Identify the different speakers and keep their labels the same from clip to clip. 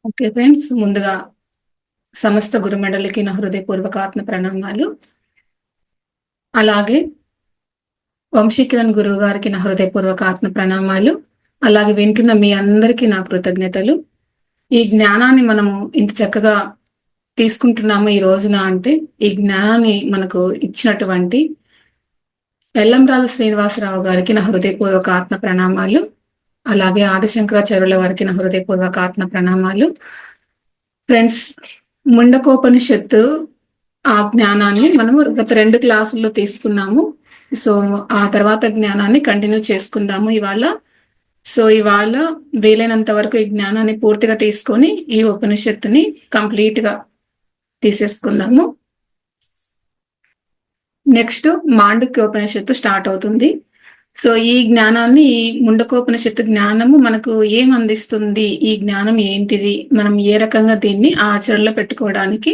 Speaker 1: Okay friends, ముందుగా సమస్త గురుమండలికి నా హృదయపూర్వక ఆత్మ ప్రణామాలు. అలాగే వంశీకిరణ్ గురువు గారికి నా హృదయపూర్వక ఆత్మ ప్రణామాలు. అలాగే వింటున్న మీ అందరికీ నా కృతజ్ఞతలు. ఈ జ్ఞానాన్ని మనము ఇంత చక్కగా తీసుకుంటున్నాము ఈ రోజున అంటే ఈ జ్ఞానాన్ని మనకు ఇచ్చినటువంటి ఎల్లంరాజు శ్రీనివాసరావు గారికి నా హృదయపూర్వక ఆత్మ ప్రణామాలు. అలాగే ఆదిశంకరాచార్యుల వారికి నా హృదయపూర్వక ఆత్మ ప్రణామాలు. ఫ్రెండ్స్, ముండకోపనిషత్తు ఆ జ్ఞానాన్ని మనము గత 2 క్లాసుల్లో తీసుకున్నాము. సో ఆ తర్వాత జ్ఞానాన్ని కంటిన్యూ చేసుకుందాము ఇవాళ. సో ఇవాళ వీలైనంత వరకు ఈ జ్ఞానాన్ని పూర్తిగా తీసుకొని ఈ ఉపనిషత్తుని కంప్లీట్ గా తీసేసుకుందాము. నెక్స్ట్ మాండుక్య ఉపనిషత్తు స్టార్ట్ అవుతుంది. సో ఈ జ్ఞానాన్ని, ఈ ముండకోపనిషత్తు జ్ఞానము మనకు ఏం అందిస్తుంది, ఈ జ్ఞానం ఏంటిది, మనం ఏ రకంగా దీన్ని ఆచరణలో పెట్టుకోవడానికి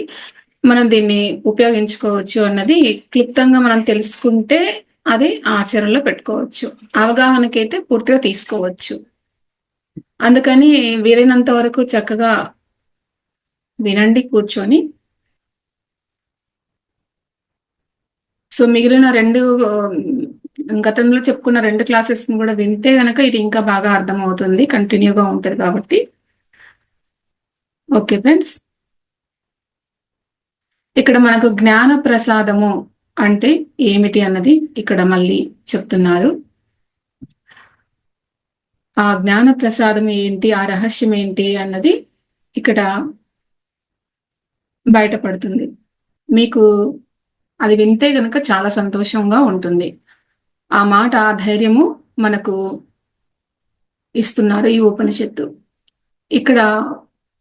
Speaker 1: మనం దీన్ని ఉపయోగించుకోవచ్చు అన్నది క్లుప్తంగా మనం తెలుసుకుంటే అది ఆచరణలో పెట్టుకోవచ్చు, అవగాహనకైతే పూర్తిగా తీసుకోవచ్చు. అందుకని వీలైనంత వరకు చక్కగా వినండి కూర్చొని. సో మిగిలిన 2 గతంలో చెప్పుకున్న 2 క్లాసెస్ కూడా వింటే గనక ఇది ఇంకా బాగా అర్థం అవుతుంది, కంటిన్యూగా ఉంటుంది కాబట్టి. ఓకే ఫ్రెండ్స్, ఇక్కడ మనకు జ్ఞాన ప్రసాదము అంటే ఏమిటి అన్నది ఇక్కడ మళ్ళీ చెప్తున్నారు. ఆ జ్ఞాన ప్రసాదం ఏంటి, ఆ రహస్యం ఏంటి అన్నది ఇక్కడ బయటపడుతుంది. మీకు అది వింటే గనక చాలా సంతోషంగా ఉంటుంది. ఆ మాట, ఆ ధైర్యము మనకు ఇస్తున్నారు ఈ ఉపనిషత్తు. ఇక్కడ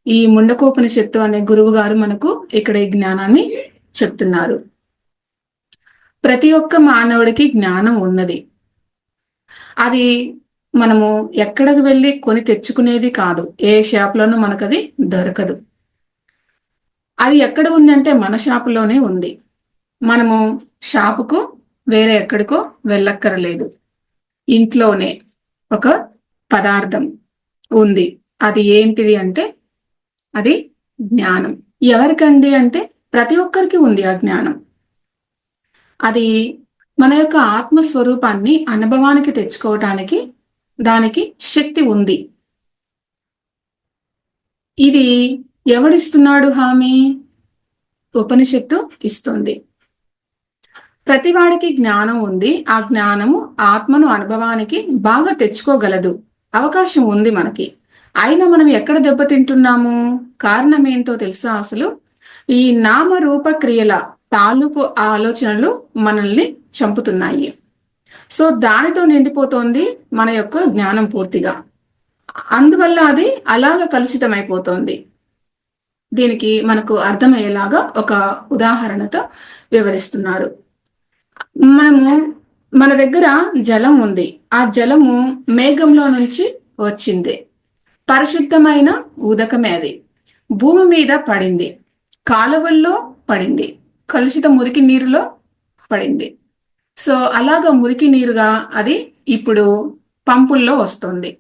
Speaker 1: ఈ ముండకోపనిషత్తు అనే గురువు గారు మనకు ఇక్కడ ఈ జ్ఞానాన్ని చెప్తున్నారు. ప్రతి ఒక్క మానవుడికి జ్ఞానం ఉన్నది. అది మనము ఎక్కడికి వెళ్ళి కొని తెచ్చుకునేది కాదు, ఏ షాప్లోనూ మనకు అది దొరకదు. అది ఎక్కడ ఉంది అంటే మన షాపులోనే ఉంది. మనము షాపుకు వేరే ఎక్కడికో వెళ్ళక్కర్లేదు, ఇంట్లోనే ఒక పదార్థం ఉంది. అది ఏంటిది అంటే అది జ్ఞానం. ఎవరికండి అంటే ప్రతి ఒక్కరికి ఉంది ఆ జ్ఞానం. అది మన యొక్క ఆత్మస్వరూపాన్ని అనుభవానికి తెచ్చుకోవటానికి దానికి శక్తి ఉంది. ఇది ఎవడిస్తున్నాడు హామీ? ఉపనిషత్తు ఇస్తుంది. ప్రతివాడికి జ్ఞానం ఉంది. ఆ జ్ఞానము ఆత్మను అనుభవానికి బాగా తెచ్చుకోగలదు, అవకాశం ఉంది మనకి. అయినా మనం ఎక్కడ దెబ్బతింటున్నాము? కారణం ఏంటో తెలుసా? అసలు ఈ నామరూప క్రియల తాలూకు ఆలోచనలు మనల్ని చంపుతున్నాయి. సో దానితో నిండిపోతోంది మన యొక్క జ్ఞానం పూర్తిగా. అందువల్ల అది అలాగ కలుషితమైపోతోంది. దీనికి మనకు అర్థమయ్యేలాగా ఒక ఉదాహరణతో వివరిస్తున్నారు. మన దగ్గర జలం ఉంది. ఆ జలము మేఘంలో నుంచి వచ్చింది. పరిశుద్ధమైన ఉదకమే అది. భూమి మీద పడింది, కాలువల్లో పడింది, కలుషిత మురికి నీరులో పడింది. సో అలాగ మురికి నీరుగా అది ఇప్పుడు పంపుల్లో వస్తుంది.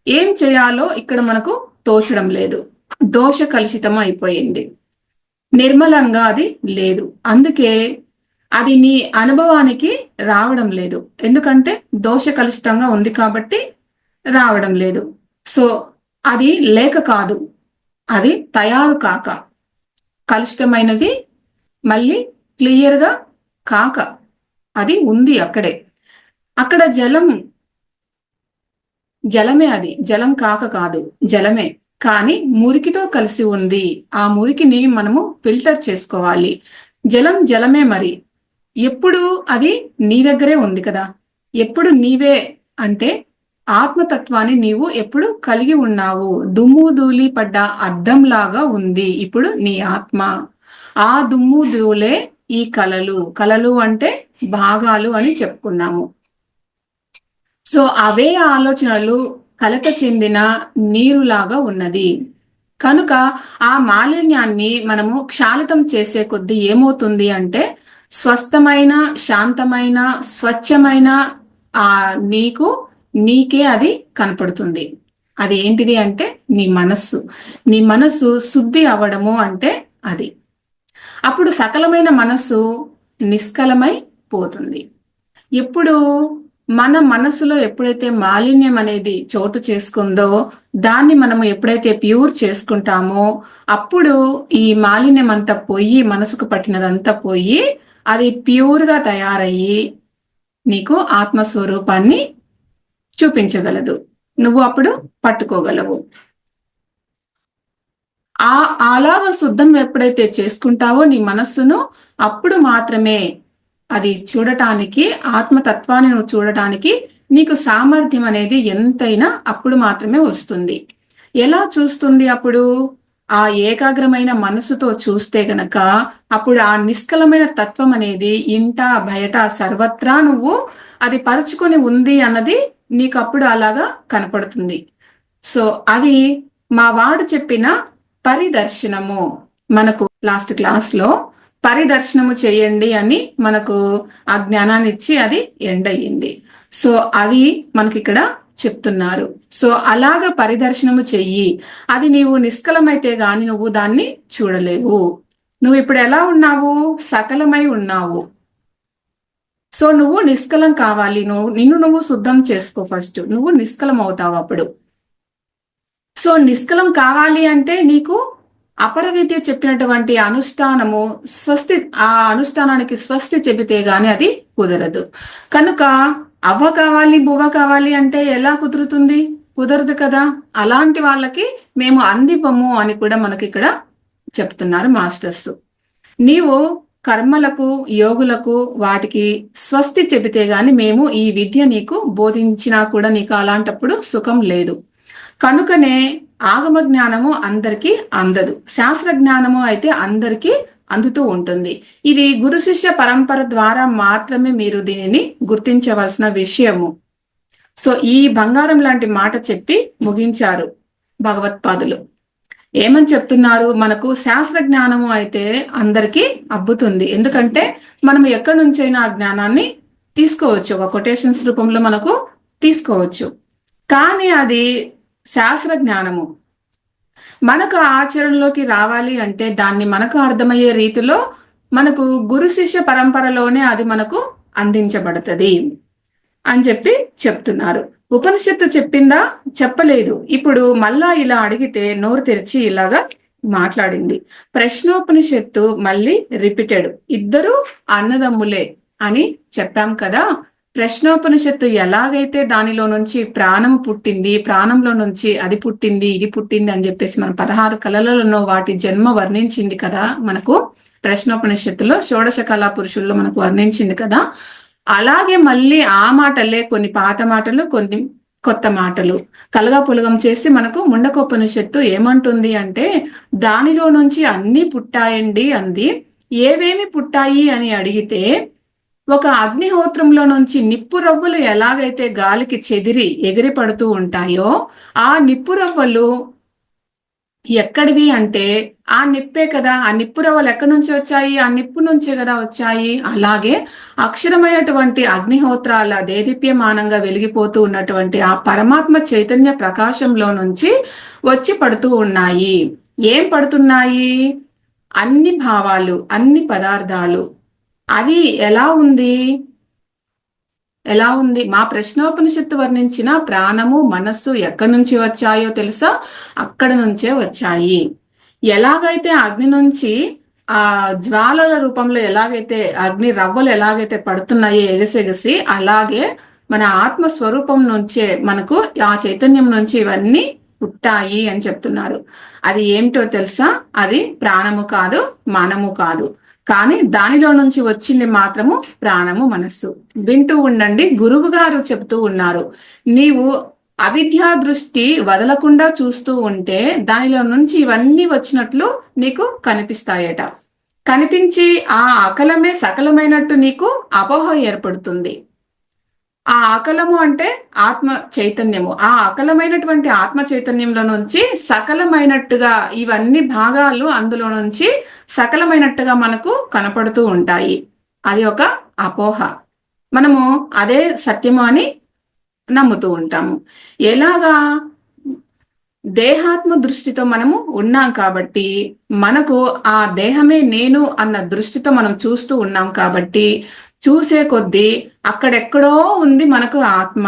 Speaker 1: ఏం చేయాలో ఇక్కడ మనకు తోచడం లేదు. దోష కలుషితం అయిపోయింది, నిర్మలంగా అది లేదు. అందుకే అది నీ అనుభవానికి రావడం లేదు. ఎందుకంటే దోష కలుషితంగా ఉంది కాబట్టి రావడం లేదు. సో అది లేక కాదు, అది తయారు కాక, కలుషితమైనది మళ్ళీ క్లియర్గా కాక అది ఉంది అక్కడే. అక్కడ జలమే, అది జలం కాక కాదు, జలమే. కానీ మురికితో కలిసి ఉంది. ఆ మురికిని మనము ఫిల్టర్ చేసుకోవాలి. జలం జలమే. మరి ఎప్పుడు అది నీ దగ్గరే ఉంది కదా. ఎప్పుడు నీవే అంటే ఆత్మతత్వాన్ని నీవు ఎప్పుడు కలిగి ఉన్నావు. దుమ్ము ధూళి పడ్డ అద్దంలాగా ఉంది ఇప్పుడు నీ ఆత్మ. ఆ దుమ్ము ధూళే ఈ కలలు. కలలు అంటే భాగాలు అని చెప్పుకున్నాము. సో అవే ఆలోచనలు కలత చెందిన నీరులాగా ఉన్నది. కనుక ఆ మాలిన్యాన్ని మనము క్షాళితం చేసే కొద్దీ ఏమవుతుంది అంటే స్వస్థమైన, శాంతమైన, స్వచ్ఛమైన ఆ నీకే అది కనపడుతుంది. అది ఏంటిది అంటే నీ మనస్సు. నీ మనస్సు శుద్ధి అవ్వడము అంటే అది. అప్పుడు సకలమైన మనస్సు నిష్కలమై పోతుంది. ఎప్పుడు మన మనసులో ఎప్పుడైతే మాలిన్యం అనేది చోటు చేసుకుందో, దాన్ని మనము ఎప్పుడైతే ప్యూర్ చేసుకుంటామో, అప్పుడు ఈ మాలిన్యం అంతా పోయి, మనసుకు పట్టినదంతా పోయి, అది ప్యూర్ గా తయారయ్యి నీకు ఆత్మస్వరూపాన్ని చూపించగలదు. నువ్వు అప్పుడు పట్టుకోగలవు. అలాగా శుద్ధం ఎప్పుడైతే చేసుకుంటావో నీ మనస్సును, అప్పుడు మాత్రమే అది చూడటానికి, ఆత్మతత్వాన్ని నువ్వు చూడటానికి నీకు సామర్థ్యం అనేది ఎంతైనా అప్పుడు మాత్రమే వస్తుంది. ఎలా చూస్తుంది అప్పుడు? ఆ ఏకాగ్రమైన మనసుతో చూస్తే గనక అప్పుడు ఆ నిష్కలమైన తత్వం అనేది ఇంట బయట సర్వత్రా నువ్వు అది పరుచుకొని ఉంది అన్నది నీకు అప్పుడు అలాగా కనపడుతుంది. సో అది మా వాడు చెప్పిన పరిదర్శనము. మనకు లాస్ట్ క్లాస్ లో పరిదర్శనము చేయండి అని మనకు ఆ జ్ఞానాన్ని ఇచ్చి అది ఎండ్ అయ్యింది. సో అది మనకి ఇక్కడ చెప్తున్నారు. సో అలాగ పరిదర్శనము చెయ్యి. అది నీవు నిష్కలమైతే గాని నువ్వు దాన్ని చూడలేవు. నువ్వు ఇప్పుడు ఎలా ఉన్నావు? సకలమై ఉన్నావు. సో నువ్వు నిష్కలం కావాలి. నిన్ను నువ్వు శుద్ధం చేసుకో. ఫస్ట్ నువ్వు నిష్కలం అవుతావు అప్పుడు. సో నిష్కలం కావాలి అంటే నీకు అపర విద్య చెప్పినటువంటి అనుష్ఠానము స్వస్తి, ఆ అనుష్ఠానానికి స్వస్తి చెబితే గాని అది కుదరదు. కనుక అవ్వ కావాలి బువ్వ కావాలి అంటే ఎలా కుదురుతుంది? కుదరదు కదా. అలాంటి వాళ్ళకి మేము అందివ్వము అని కూడా మనకి ఇక్కడ చెప్తున్నారు మాస్టర్స్. నీవు కర్మలకు, యోగులకు, వాటికి స్వస్తి చెబితే గాని మేము ఈ విద్య నీకు బోధించినా కూడా నీకు అలాంటప్పుడు సుఖం లేదు. కనుకనే ఆగమ జ్ఞానము అందరికీ అందదు, శాస్త్ర జ్ఞానము అయితే అందరికీ అందుతూ ఉంటుంది. ఇది గురు శిష్య పరంపర ద్వారా మాత్రమే మీరు దీనిని గుర్తించవలసిన విషయము. సో ఈ బంగారం లాంటి మాట చెప్పి ముగించారు భగవత్పాదులు. ఏమని చెప్తున్నారు? మనకు శాస్త్ర జ్ఞానము అయితే అందరికీ అబ్బుతుంది. ఎందుకంటే మనం ఎక్కడి నుంచైనా ఆ జ్ఞానాన్ని తీసుకోవచ్చు, ఒక కొటేషన్స్ రూపంలో మనకు తీసుకోవచ్చు. కానీ అది శాస్త్ర జ్ఞానము మనకు ఆచరణలోకి రావాలి అంటే దాన్ని మనకు అర్థమయ్యే రీతిలో మనకు గురు శిష్య పరంపరలోనే అది మనకు అందించబడుతుంది అని చెప్పి చెప్తున్నారు. ఉపనిషత్తు చెప్పిందా? చెప్పలేదు. ఇప్పుడు మళ్ళా ఇలా అడిగితే నోరు తెరిచి ఇలాగా మాట్లాడింది. ప్రశ్నోపనిషత్తు మళ్ళీ రిపీటెడ్. ఇద్దరు అన్నదమ్ములే అని చెప్పాం కదా. ప్రశ్నోపనిషత్తు ఎలాగైతే దానిలో నుంచి ప్రాణము పుట్టింది, ప్రాణంలో నుంచి అది పుట్టింది, ఇది పుట్టింది అని చెప్పేసి మన 16 కళలలో వాటి జన్మ వర్ణించింది కదా. మనకు ప్రశ్నోపనిషత్తులో షోడశ కళా పురుషుల్లో మనకు వర్ణించింది కదా. అలాగే మళ్ళీ ఆ మాటలే కొన్ని పాత మాటలు, కొన్ని కొత్త మాటలు కలగా పులగం చేసి మనకు ముండకోపనిషత్తు ఏమంటుంది అంటే దానిలో నుంచి అన్ని పుట్టాయండి అంది. ఏవేమి పుట్టాయి అని అడిగితే ఒక అగ్నిహోత్రంలో నుంచి నిప్పు రవ్వలు ఎలాగైతే గాలికి చెదిరి ఎగిరి పడుతూ ఉంటాయో ఆ నిప్పు రవ్వలు ఎక్కడివి అంటే ఆ నిప్పే కదా. ఆ నిప్పు రవ్వలు ఎక్కడి నుంచి వచ్చాయి? ఆ నిప్పు నుంచే కదా వచ్చాయి. అలాగే అక్షరమైనటువంటి అగ్నిహోత్రాల దేదీప్యమానంగా వెలిగిపోతూ ఉన్నటువంటి ఆ పరమాత్మ చైతన్య ప్రకాశంలో నుంచి వచ్చి పడుతూ ఉన్నాయి. ఏం పడుతున్నాయి? అన్ని భావాలు, అన్ని పదార్థాలు. అది ఎలా ఉంది? ఎలా ఉంది? మా ప్రశ్నోపనిషత్తు వర్ణించిన ప్రాణము, మనస్సు ఎక్కడి నుంచి వచ్చాయో తెలుసా? అక్కడ నుంచే వచ్చాయి. ఎలాగైతే అగ్ని నుంచి ఆ జ్వాలల రూపంలో ఎలాగైతే అగ్ని రవ్వలు ఎలాగైతే పడుతున్నాయో ఎగసెగసి, అలాగే మన ఆత్మస్వరూపం నుంచే మనకు ఆ చైతన్యం నుంచి ఇవన్నీ పుట్టాయి అని చెప్తున్నారు. అది ఏమిటో తెలుసా? అది ప్రాణము కాదు, మనము కాదు. కానీ దానిలో నుంచి వచ్చింది మాత్రము ప్రాణము, మనస్సు. వింటూ ఉండండి. గురువు గారు చెప్తూ ఉన్నారు, నీవు అవిద్యా దృష్టి వదలకుండా చూస్తూ ఉంటే దానిలో నుంచి ఇవన్నీ వచ్చినట్లు నీకు కనిపిస్తాయట. కనిపించి ఆ అకలమే సకలమైనట్టు నీకు అపోహ ఏర్పడుతుంది. ఆ అకలము అంటే ఆత్మ చైతన్యము. ఆ అకలమైనటువంటి ఆత్మ చైతన్యంలో నుంచి సకలమైనట్టుగా ఇవన్నీ భాగాలు అందులో నుంచి సకలమైనట్టుగా మనకు కనపడుతూ ఉంటాయి. అది ఒక అపోహ. మనము అదే సత్యము అని నమ్ముతూ ఉంటాము. ఎలాగా? దేహాత్మ దృష్టితో మనము ఉన్నాం కాబట్టి మనకు ఆ దేహమే నేను అన్న దృష్టితో మనం చూస్తూ ఉన్నాం కాబట్టి చూసే కొద్దీ అక్కడెక్కడో ఉంది మనకు ఆత్మ,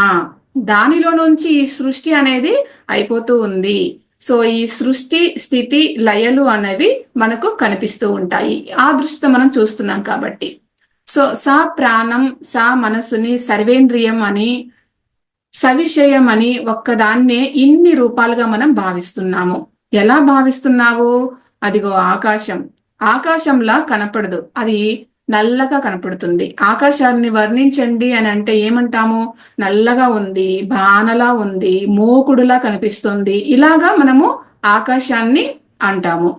Speaker 1: దానిలో నుంచి ఈ సృష్టి అనేది అయిపోతూ ఉంది. సో ఈ సృష్టి స్థితి లయలు అనేవి మనకు కనిపిస్తూ ఉంటాయి ఆ దృష్టితో మనం చూస్తున్నాం కాబట్టి. సో సా ప్రాణం, సా మనసుని, సర్వేంద్రియం అని, సవిషయం అని ఒక్కదాన్నే ఇన్ని రూపాలుగా మనం భావిస్తున్నాము. ఎలా భావిస్తున్నావు? అదిగో ఆకాశం, ఆకాశంలా కనపడదు, అది నల్లగా కనపడుతుంది. ఆకాశాన్ని వర్ణించండి అని అంటే ఏమంటాము? నల్లగా ఉంది, బాణలా ఉంది, మోకుడులా కనిపిస్తుంది, ఇలాగా మనము ఆకాశాన్ని అంటాము.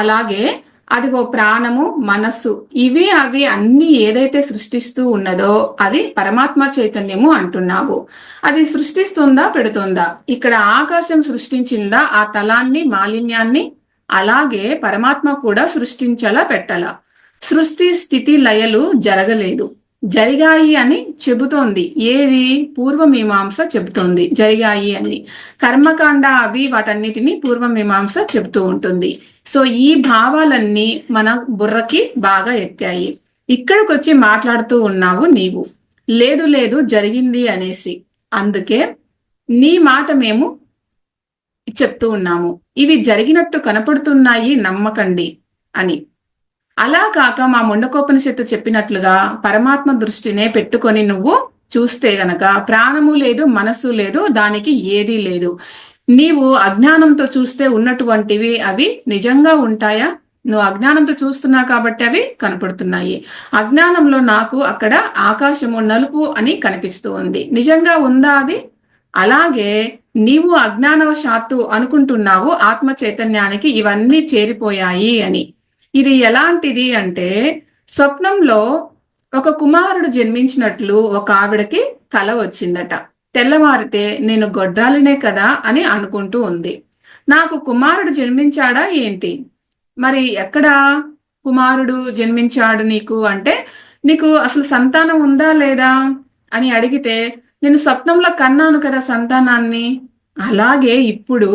Speaker 1: అలాగే అదిగో ప్రాణము, మనస్సు, ఇవి అవి అన్ని ఏదైతే సృష్టిస్తూ ఉన్నదో అది పరమాత్మ చైతన్యము అంటున్నావు. అది సృష్టిస్తుందా, పెడుతుందా? ఇక్కడ ఆకాశం సృష్టించిందా ఆ తలాన్ని, మాలిన్యాన్ని? అలాగే పరమాత్మ కూడా సృష్టించలా, పెట్టలా. సృష్టి స్థితి లయలు జరగలేదు, జరిగాయి అని చెబుతోంది. ఏది? పూర్వమీమాంస చెబుతోంది జరిగాయి అని. కర్మకాండ అవి వాటన్నిటిని పూర్వమీమాంస చెబుతూ ఉంటుంది. సో ఈ భావాలన్నీ మన బుర్రకి బాగా ఎక్కాయి. ఇక్కడికి వచ్చి మాట్లాడుతూ ఉన్నావు నీవు, లేదు లేదు జరిగింది అనేసి. అందుకే నీ మాట మేము చెప్తూ ఉన్నాము, ఇవి జరిగినట్టు కనపడుతున్నాయి, నమ్మకండి అని. అలా కాక మా ముండకోపనిషత్తు చెప్పినట్లుగా పరమాత్మ దృష్టినే పెట్టుకొని నువ్వు చూస్తే గనక ప్రాణము లేదు, మనస్సు లేదు, దానికి ఏదీ లేదు. నీవు అజ్ఞానంతో చూస్తే ఉన్నటువంటివి అవి నిజంగా ఉంటాయా? నువ్వు అజ్ఞానంతో చూస్తున్నావు కాబట్టి అవి కనపడుతున్నాయి. అజ్ఞానంలో నాకు అక్కడ ఆకాశము నలుపు అని కనిపిస్తూ ఉంది, నిజంగా ఉందా అది? అలాగే నీవు అజ్ఞానవశాత్తు అనుకుంటున్నావు ఆత్మ చైతన్యానికి ఇవన్నీ చేరిపోయాయి అని. ఇది ఎలాంటిది అంటే, స్వప్నంలో ఒక కుమారుడు జన్మించినట్లు ఒక ఆవిడకి కల వచ్చిందట. తెల్లవారితే నేను గొడ్రాలినే కదా అని అనుకుంటూ ఉంది. నాకు కుమారుడు జన్మించాడా ఏంటి? మరి ఎక్కడా కుమారుడు జన్మించాడు నీకు అంటే, నీకు అసలు సంతానం ఉందా లేదా అని అడిగితే, నేను స్వప్నంలో కన్నాను కదా సంతానాన్ని. అలాగే ఇప్పుడు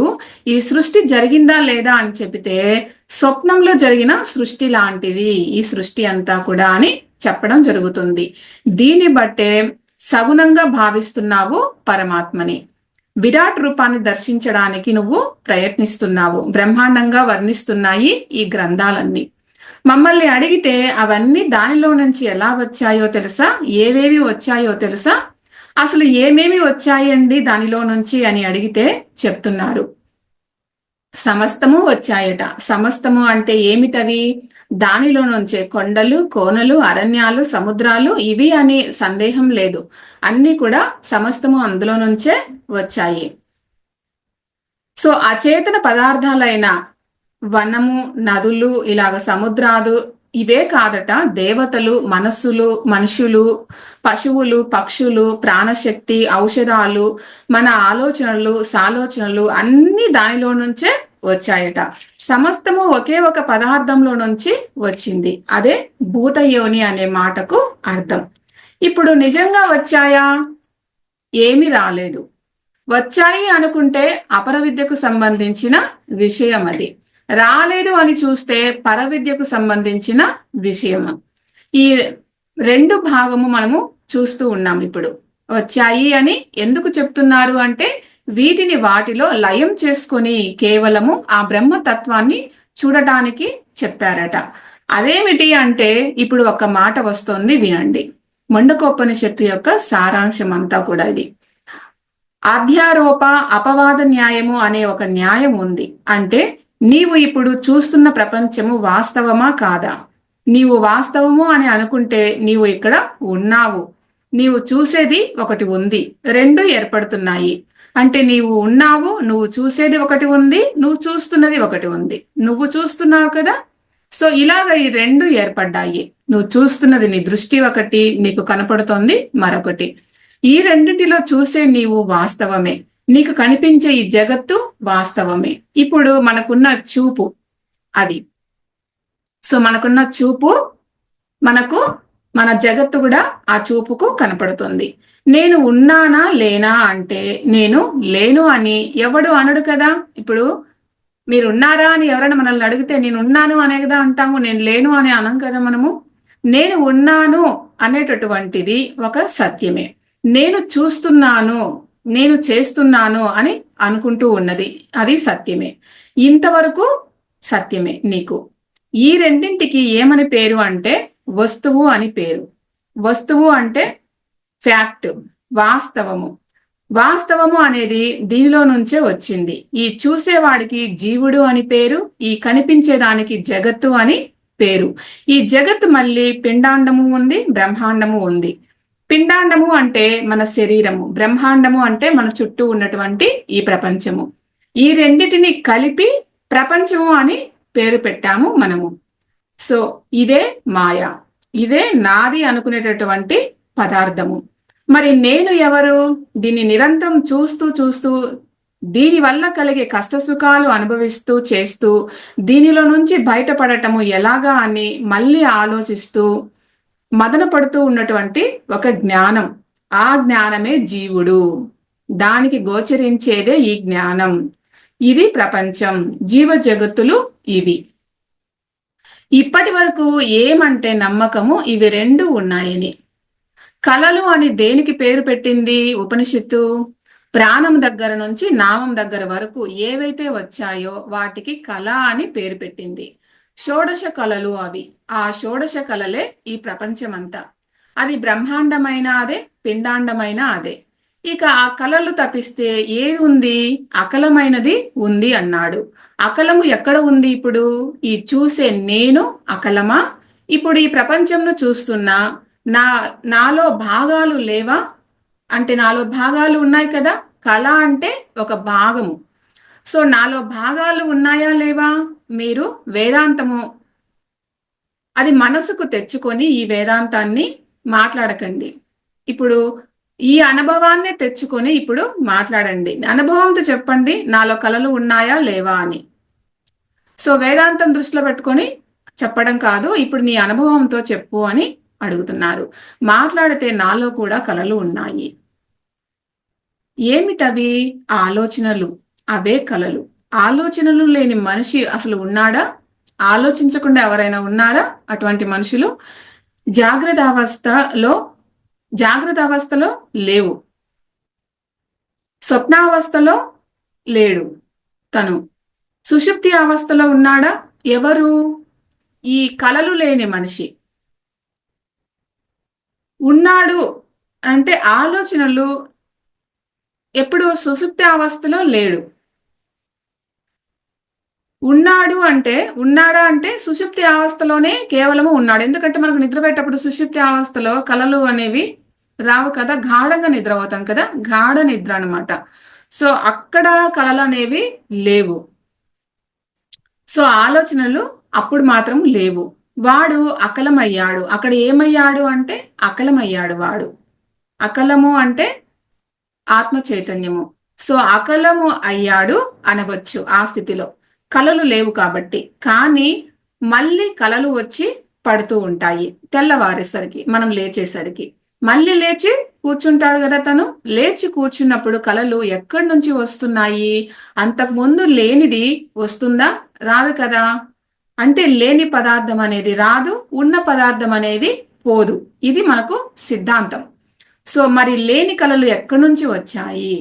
Speaker 1: ఈ సృష్టి జరిగిందా లేదా అని చెబితే, స్వప్నంలో జరిగిన సృష్టి లాంటిది ఈ సృష్టి అంతా కూడా అని చెప్పడం జరుగుతుంది. దీన్ని బట్టే సగుణంగా భావిస్తున్నావు పరమాత్మని. విరాట్ రూపాన్ని దర్శించడానికి నువ్వు ప్రయత్నిస్తున్నావు. బ్రహ్మాండంగా వర్ణిస్తున్నాయి ఈ గ్రంథాలన్నీ. మమ్మల్ని అడిగితే అవన్నీ దానిలో నుంచి ఎలా వచ్చాయో తెలుసా? ఏవేవి వచ్చాయో తెలుసా? అసలు ఏమేమి వచ్చాయండి దానిలో నుంచి అని అడిగితే చెప్తున్నారు, సమస్తము వచ్చాయట. సమస్తము అంటే ఏమిటవి? దానిలో నుంచే కొండలు, కోనలు, అరణ్యాలు, సముద్రాలు, ఇవి అని సందేహం లేదు. అన్ని కూడా సమస్తము అందులో నుంచే వచ్చాయి. సో అచేతన పదార్థాలైన వనము, నదులు, ఇలాగ సముద్రాలు ఇవే కాదట, దేవతలు, మనస్సులు, మనుషులు, పశువులు, పక్షులు, ప్రాణశక్తి, ఔషధాలు, మన ఆలోచనలు, సాలోచనలు అన్ని దానిలో నుంచే వచ్చాయట. సమస్తము ఒకే ఒక పదార్థంలో నుంచి వచ్చింది. అదే భూతయోని అనే మాటకు అర్థం. ఇప్పుడు నిజంగా వచ్చాయా? ఏమి రాలేదు. వచ్చాయి అనుకుంటే అపర విద్యకు సంబంధించిన విషయం అది. రాలేదు అని చూస్తే పరవిద్యకు సంబంధించిన విషయం. ఈ రెండు భాగము మనము చూస్తూ ఉన్నాం. ఇప్పుడు వచ్చాయి అని ఎందుకు చెప్తున్నారు అంటే, వీటిని వాటిలో లయం చేసుకొని కేవలము ఆ బ్రహ్మతత్వాన్ని చూడటానికి చెప్పారట. అదేమిటి అంటే, ఇప్పుడు ఒక మాట వస్తోంది, వినండి. ముండకోపనిషత్తు యొక్క సారాంశం అంతా కూడా ఇది. అధ్యారోప అపవాద న్యాయము అనే ఒక న్యాయం ఉంది. అంటే నీవు ఇప్పుడు చూస్తున్న ప్రపంచము వాస్తవమా కాదా? నీవు వాస్తవము అని అనుకుంటే నీవు ఇక్కడ ఉన్నావు. నీవు చూసేది ఒకటి ఉంది, రెండు ఏర్పడుతున్నాయి. అంటే నీవు ఉన్నావు, నువ్వు చూసేది ఒకటి ఉంది, నువ్వు చూస్తున్నది ఒకటి ఉంది. నువ్వు చూస్తున్నావు కదా, సో ఇలాగ ఈ రెండు ఏర్పడ్డాయి. నువ్వు చూస్తున్నది నీ దృష్టి ఒకటి, నీకు కనపడుతోంది మరొకటి. ఈ రెండింటిలో చూసే నీవు వాస్తవమే, నీకు కనిపించే ఈ జగత్తు వాస్తవమే. ఇప్పుడు మనకున్న చూపు అది. సో మనకున్న చూపు మనకు మన జగత్తు కూడా ఆ చూపుకు కనపడుతుంది. నేను ఉన్నానా లేనా అంటే నేను లేను అని ఎవడు అనడు కదా. ఇప్పుడు మీరు ఉన్నారా అని ఎవరైనా మనల్ని అడిగితే నేను ఉన్నాను అనే కదా అంటాము, నేను లేను అని అనం కదా మనము. నేను ఉన్నాను అనేటటువంటిది ఒక సత్యమే. నేను చూస్తున్నాను, నేను చేస్తున్నాను అని అనుకుంటూ ఉన్నది అది సత్యమే. ఇంతవరకు సత్యమే నీకు. ఈ రెండింటికి ఏమని పేరు అంటే వస్తువు అని పేరు. వస్తువు అంటే ఫ్యాక్ట్, వాస్తవము. వాస్తవము అనేది దీనిలో నుంచే వచ్చింది. ఈ చూసేవాడికి జీవుడు అని పేరు, ఈ కనిపించేదానికి జగత్తు అని పేరు. ఈ జగత్తు మళ్ళీ పిండాండము ఉంది, బ్రహ్మాండము ఉంది. పిండాండము అంటే మన శరీరము, బ్రహ్మాండము అంటే మన చుట్టూ ఉన్నటువంటి ఈ ప్రపంచము. ఈ రెండిటిని కలిపి ప్రపంచము అని పేరు పెట్టాము మనము. సో ఇదే మాయ, ఇదే నాది అనుకునేటటువంటి పదార్థము. మరి నేను ఎవరు? దీన్ని నిరంతరం చూస్తూ చూస్తూ దీని వల్ల కలిగే కష్టసుఖాలు అనుభవిస్తూ చేస్తూ దీనిలో నుంచి బయటపడటము ఎలాగా అని మళ్ళీ ఆలోచిస్తూ మదన పడుతూ ఉన్నటువంటి ఒక జ్ఞానం. ఆ జ్ఞానమే జీవుడు. దానికి గోచరించేదే ఈ జ్ఞానం. ఇది ప్రపంచం, జీవ జగత్తులు ఇవి. ఇప్పటి వరకు ఏమంటే నమ్మకము ఇవి రెండు ఉన్నాయని. కళలు అని దేనికి పేరు పెట్టింది ఉపనిషత్తు? ప్రాణం దగ్గర నుంచి నామం దగ్గర వరకు ఏవైతే వచ్చాయో వాటికి కళ అని పేరు పెట్టింది. షోడశ కళలు అవి. ఆ షోడశ కళలే ఈ ప్రపంచమంతా. అది బ్రహ్మాండమైన అదే, పిండాండమైన అదే. ఇక ఆ కళలు తప్పిస్తే ఏది ఉంది? అకలమైనది ఉంది అన్నాడు. అకలము ఎక్కడ ఉంది ఇప్పుడు? ఈ చూసే నేను అకలమా? ఇప్పుడు ఈ ప్రపంచంను చూస్తున్నా నాలో భాగాలు లేవా అంటే నాలో భాగాలు ఉన్నాయి కదా. కళ అంటే ఒక భాగము. సో నాలో భాగాలు ఉన్నాయా లేవా? మీరు వేదాంతము అది మనసుకు తెచ్చుకొని ఈ వేదాంతాన్ని మాట్లాడకండి. ఇప్పుడు ఈ అనుభవాన్ని తెచ్చుకొని ఇప్పుడు మాట్లాడండి. అనుభవంతో చెప్పండి నాలో కళలు ఉన్నాయా లేవా అని. సో వేదాంతం దృష్టిలో పెట్టుకొని చెప్పడం కాదు, ఇప్పుడు నీ అనుభవంతో చెప్పు అని అడుగుతున్నారు. మాట్లాడితే నాలో కూడా కళలు ఉన్నాయి. ఏమిటవి? ఆలోచనలు. అవే కళలు. ఆలోచనలు లేని మనిషి అసలు ఉన్నాడా? ఆలోచించకుండా ఎవరైనా ఉన్నారా? అటువంటి మనుషులు జాగ్రత్త అవస్థలో లేవు. స్వప్నావస్థలో లేడు తను. సుషుప్తి అవస్థలో ఉన్నాడా? ఎవరు? ఈ కళలు లేని మనిషి ఉన్నాడు అంటే ఆలోచనలు ఎప్పుడు సుషుప్తి అవస్థలో లేడు. ఉన్నాడు అంటే ఉన్నాడా అంటే సుషుప్తి అవస్థలోనే కేవలము ఉన్నాడు. ఎందుకంటే మనకు నిద్రపోయేటప్పుడు సుషుప్తి అవస్థలో కళలు అనేవి రావు కదా, గాఢంగా నిద్ర అవుతాం కదా, గాఢ నిద్ర అనమాట. సో అక్కడ కళలు అనేవి లేవు. సో ఆలోచనలు అప్పుడు మాత్రం లేవు. వాడు అకలమయ్యాడు. అక్కడ ఏమయ్యాడు అంటే అకలమయ్యాడు వాడు. అకలము అంటే ఆత్మ చైతన్యము. సో అకలము అయ్యాడు అనవచ్చు ఆ స్థితిలో. కళలు లేవు కాబట్టి. కానీ మళ్ళీ కళలు వచ్చి పడుతూ ఉంటాయి తెల్లవారేసరికి, మనం లేచేసరికి. మళ్ళీ లేచి కూర్చుంటాడు కదా తను. లేచి కూర్చున్నప్పుడు కళలు ఎక్కడి నుంచి వస్తున్నాయి? అంతకుముందు లేనిది వస్తుందా? రాదు కదా. అంటే లేని పదార్థం అనేది రాదు, ఉన్న పదార్థం అనేది పోదు. ఇది మనకు సిద్ధాంతం. సో మరి లేని కళలు ఎక్కడి నుంచి వచ్చాయి?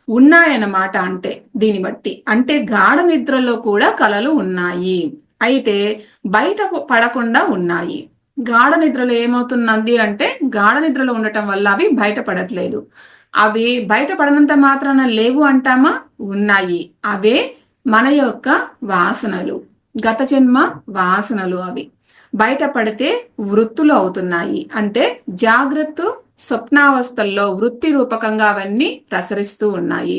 Speaker 1: ఉన్నాయన్నమాట. అంటే దీన్ని బట్టి అంటే గాఢ నిద్రలో కూడా కళలు ఉన్నాయి. అయితే బయట పడకుండా ఉన్నాయి. గాఢ నిద్రలో ఏమవుతుందండి అంటే గాఢ నిద్రలో ఉండటం వల్ల అవి బయటపడట్లేదు. అవి బయటపడనంత మాత్రాన లేవు అంటామా? ఉన్నాయి. అవే మన యొక్క వాసనలు, గత జన్మ వాసనలు. అవి బయటపడితే వృత్తులు అవుతున్నాయి. అంటే జాగ్రత్త స్వప్నావస్థల్లో వృత్తి రూపకంగా అవన్నీ ప్రసరిస్తూ ఉన్నాయి.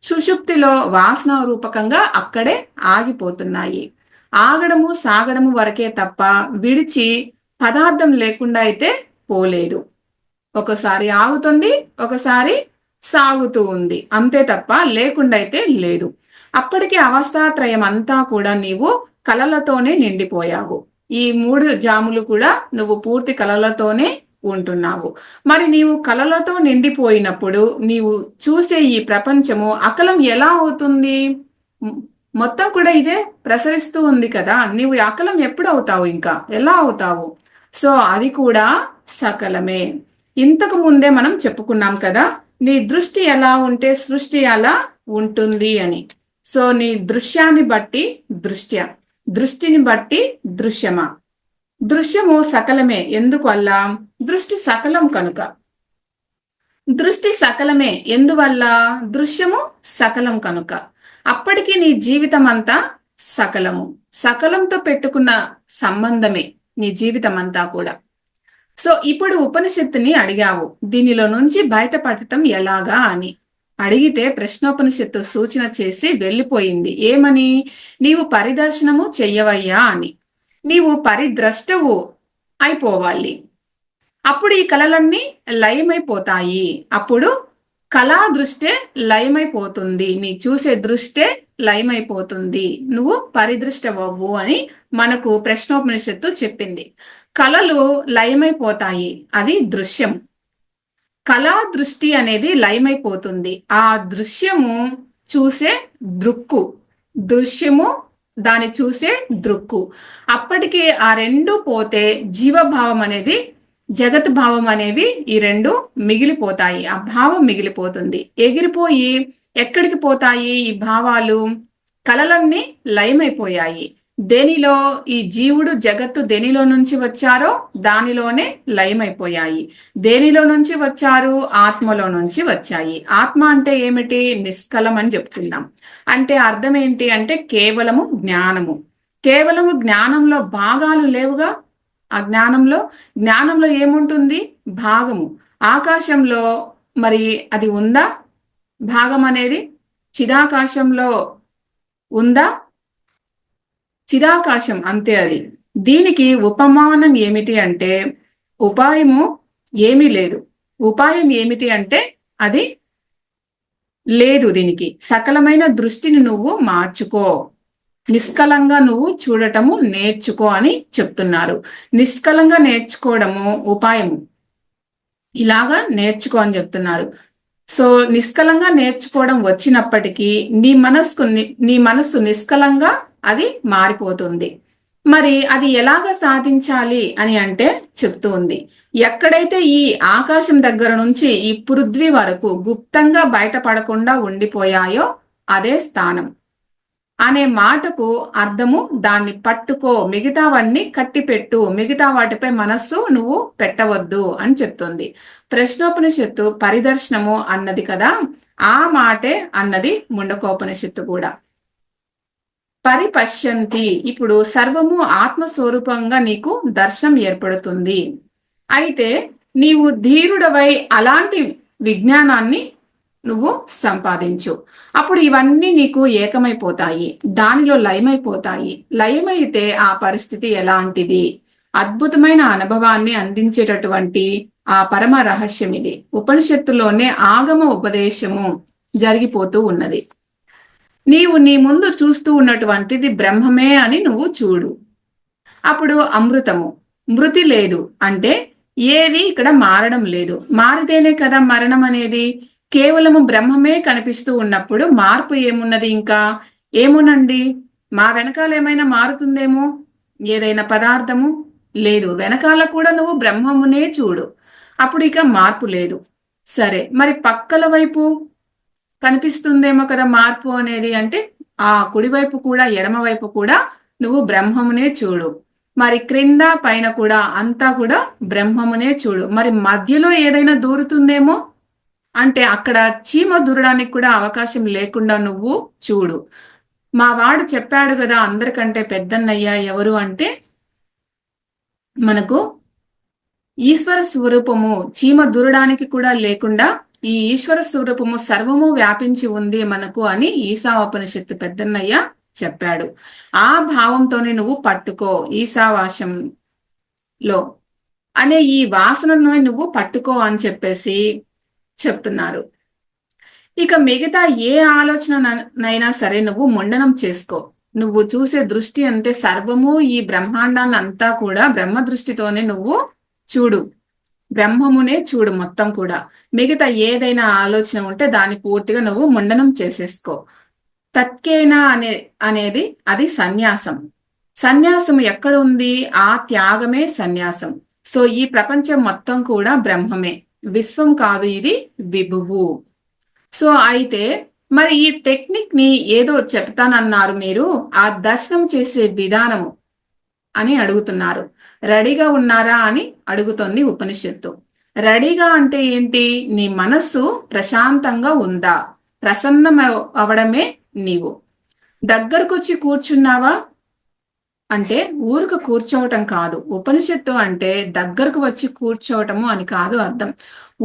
Speaker 1: సుషుప్తిలో వాసన రూపకంగా అక్కడే ఆగిపోతున్నాయి. ఆగడము సాగడము వరకే తప్ప విడిచి పదార్థం లేకుండా అయితే పోలేదు. ఒకసారి ఆగుతుంది, ఒకసారి సాగుతూ ఉంది, అంతే తప్ప లేకుండా అయితే లేదు. అప్పటికి అవస్థాత్రయం అంతా కూడా నీవు కలలతోనే నిండిపోయావు. ఈ 3 జాములు కూడా నువ్వు పూర్తి కలలతోనే ఉంటున్నావు. మరి నీవు కలలతో నిండిపోయినప్పుడు నీవు చూసే ఈ ప్రపంచము అకలం ఎలా అవుతుంది? మొత్తం కూడా ఇదే ప్రసరిస్తూ ఉంది కదా, నీవు అకలం ఎప్పుడు అవుతావు? ఇంకా ఎలా అవుతావు? సో అది కూడా సకలమే. ఇంతకు ముందే మనం చెప్పుకున్నాం కదా, నీ దృష్టి ఎలా ఉంటే సృష్టి అలా ఉంటుంది అని. సో నీ దృశ్యాన్ని బట్టి దృష్టిని బట్టి దృశ్యమా. దృశ్యము సకలమే ఎందువల్ల? దృష్టి సకలం కనుక. దృష్టి సకలమే ఎందువల్ల? దృశ్యము సకలం కనుక. అప్పటికి నీ జీవితం అంతా సకలము. సకలంతో పెట్టుకున్న సంబంధమే నీ జీవితం అంతా కూడా. సో ఇప్పుడు ఉపనిషత్తుని అడిగావు, దీనిలో నుంచి బయటపడటం ఎలాగా అని అడిగితే ప్రశ్నోపనిషత్తు సూచన చేసి వెళ్ళిపోయింది. ఏమని? నీవు పరిదర్శనము చెయ్యవయ్యా అని. నీవు పరిద్రష్టవు అయిపోవాలి. అప్పుడు ఈ కళలన్నీ లయమైపోతాయి. అప్పుడు కళా దృష్టే లయమైపోతుంది, నీ చూసే దృష్టే లయమైపోతుంది, నువ్వు పరిదృష్టవవ్వు అని మనకు ప్రశ్నోపనిషత్తు చెప్పింది. కళలు లయమైపోతాయి, అది దృశ్యం. కళా దృష్టి అనేది లయమైపోతుంది. ఆ దృశ్యము చూసే దృక్కు, దృశ్యము దాన్ని చూసే దృక్కు. అప్పటికి ఆ రెండు పోతే జీవభావం అనేది, జగత్ భావం అనేవి ఈ రెండు మిగిలిపోతాయి. ఆ భావం మిగిలిపోతుంది. ఎగిరిపోయి ఎక్కడికి పోతాయి ఈ భావాలు? కలలన్నీ లయమైపోయాయి. దేనిలో ఈ జీవుడు జగత్తు దేనిలో నుంచి వచ్చారో దానిలోనే లయమైపోయాయి. దేనిలో నుంచి వచ్చారు? ఆత్మలో నుంచి వచ్చాయి. ఆత్మ అంటే ఏమిటి? నిష్కలం అని చెప్తున్నాం. అంటే అర్థం ఏంటి అంటే కేవలము జ్ఞానము. కేవలము జ్ఞానంలో భాగాలు లేవుగా. ఆ జ్ఞానంలో ఏముంటుంది? భాగము. ఆకాశంలో మరి అది ఉందా భాగం అనేది? చిదాకాశంలో ఉందా? చిదాకాశం అంతే అది. దీనికి ఉపమానం ఏమిటి అంటే ఉపాయము ఏమీ లేదు. ఉపాయం ఏమిటి అంటే అది లేదు. దీనికి సకలమైన దృష్టిని నువ్వు మార్చుకో, నిష్కలంగా నువ్వు చూడటము నేర్చుకో అని చెప్తున్నారు. నిష్కలంగా నేర్చుకోవడము ఉపాయము, ఇలాగా నేర్చుకో అని చెప్తున్నారు. సో నిష్కలంగా నేర్చుకోవడం వచ్చినప్పటికీ నీ మనస్సు నిష్కలంగా అది మారిపోతుంది. మరి అది ఎలాగ సాధించాలి అని అంటే చెప్తూ ఉంది. ఎక్కడైతే ఈ ఆకాశం దగ్గర నుంచి ఈ పృథ్వీ వరకు గుప్తంగా బయటపడకుండా ఉండిపోయాయో అదే స్థానం అనే మాటకు అర్థము దాన్ని పట్టుకో, మిగతావన్నీ కట్టిపెట్టు, మిగతా వాటిపై మనస్సు నువ్వు పెట్టవద్దు అని చెప్తుంది. ప్రశ్నోపనిషత్తు పరిదర్శనము అన్నది కదా, ఆ మాటే అన్నది ముండకోపనిషత్తు కూడా. పరిపశ్యంతి, ఇప్పుడు సర్వము ఆత్మస్వరూపంగా నీకు దర్శనం ఏర్పడుతుంది. అయితే నీవు ధీరుడవై అలాంటి విజ్ఞానాన్ని నువ్వు సంపాదించు. అప్పుడు ఇవన్నీ నీకు ఏకమైపోతాయి, దానిలో లయమైపోతాయి. లయమైతే ఆ పరిస్థితి ఎలాంటిది? అద్భుతమైన అనుభవాన్ని అందించేటటువంటి ఆ పరమ రహస్యం ఇది. ఉపనిషత్తులోనే ఆగమ ఉపదేశము జరిగిపోతూ ఉన్నది. నీవు నీ ముందు చూస్తూ ఉన్నటువంటిది బ్రహ్మమే అని నువ్వు చూడు. అప్పుడు అమృతము, మృతి లేదు అంటే ఏది ఇక్కడ మారడం లేదు. మారితేనే కదా మరణం అనేది. కేవలము బ్రహ్మమే కనిపిస్తూ ఉన్నప్పుడు మార్పు ఏమున్నది? ఇంకా ఏమునండి? మా వెనకాల ఏమైనా మారుతుందేమో ఏదైనా పదార్థము? లేదు. వెనకాల కూడా నువ్వు బ్రహ్మమునే చూడు, అప్పుడు ఇక మార్పు లేదు. సరే, మరి పక్కల వైపు కనిపిస్తుందేమో కదా మార్పు అనేది. అంటే ఆ కుడివైపు కూడా ఎడమ వైపు కూడా నువ్వు బ్రహ్మమునే చూడు. మరి క్రింద పైన కూడా అంతా కూడా బ్రహ్మమునే చూడు. మరి మధ్యలో ఏదైనా దూరుతుందేమో అంటే అక్కడ చీమ దూరడానికి కూడా అవకాశం లేకుండా నువ్వు చూడు. మా వాడు చెప్పాడు కదా, అందరికంటే పెద్దన్నయ్య ఎవరు అంటే మనకు ఈశ్వర స్వరూపము చీమ దూరడానికి కూడా లేకుండా ఈ ఈశ్వర స్వరూపము సర్వము వ్యాపించి ఉంది మనకు అని ఈశావాపనిషత్తు పెద్దన్నయ్య చెప్పాడు. ఆ భావంతోనే నువ్వు పట్టుకో, ఈశావాసంలో అనే ఈ వాసనను నువ్వు పట్టుకో అని చెప్పేసి చెప్తున్నారు. ఇక మిగతా ఏ ఆలోచననైనా సరే నువ్వు ముండనం చేసుకో. నువ్వు చూసే దృష్టి అంటే సర్వము ఈ బ్రహ్మాండాన్ని అంతా కూడా బ్రహ్మ దృష్టితోనే నువ్వు చూడు. బ్రహ్మమునే చూడు మొత్తం కూడా. మిగతా ఏదైనా ఆలోచన ఉంటే దాన్ని పూర్తిగా నువ్వు ముండనం చేసేసుకో. తత్కేనా అనేది అది సన్యాసం. సన్యాసం ఎక్కడ ఉంది? ఆ త్యాగమే సన్యాసం. సో ఈ ప్రపంచం మొత్తం కూడా బ్రహ్మమే, విశ్వం కాదు, ఇది విభువు. సో అయితే మరి ఈ టెక్నిక్ ని ఏదో చెప్తానన్నారు మీరు, ఆ దర్శనం చేసే విధానము అని అడుగుతున్నారు. రెడీగా ఉన్నారా అని అడుగుతోంది ఉపనిషత్తు. రెడీగా అంటే ఏంటి? నీ మనస్సు ప్రశాంతంగా ఉందా? ప్రసన్నం అవడమే నీవు. దగ్గరకొచ్చి కూర్చున్నావా అంటే ఊరుకు కూర్చోవటం కాదు. ఉపనిషత్తు అంటే దగ్గరకు వచ్చి కూర్చోవటము అని కాదు అర్థం.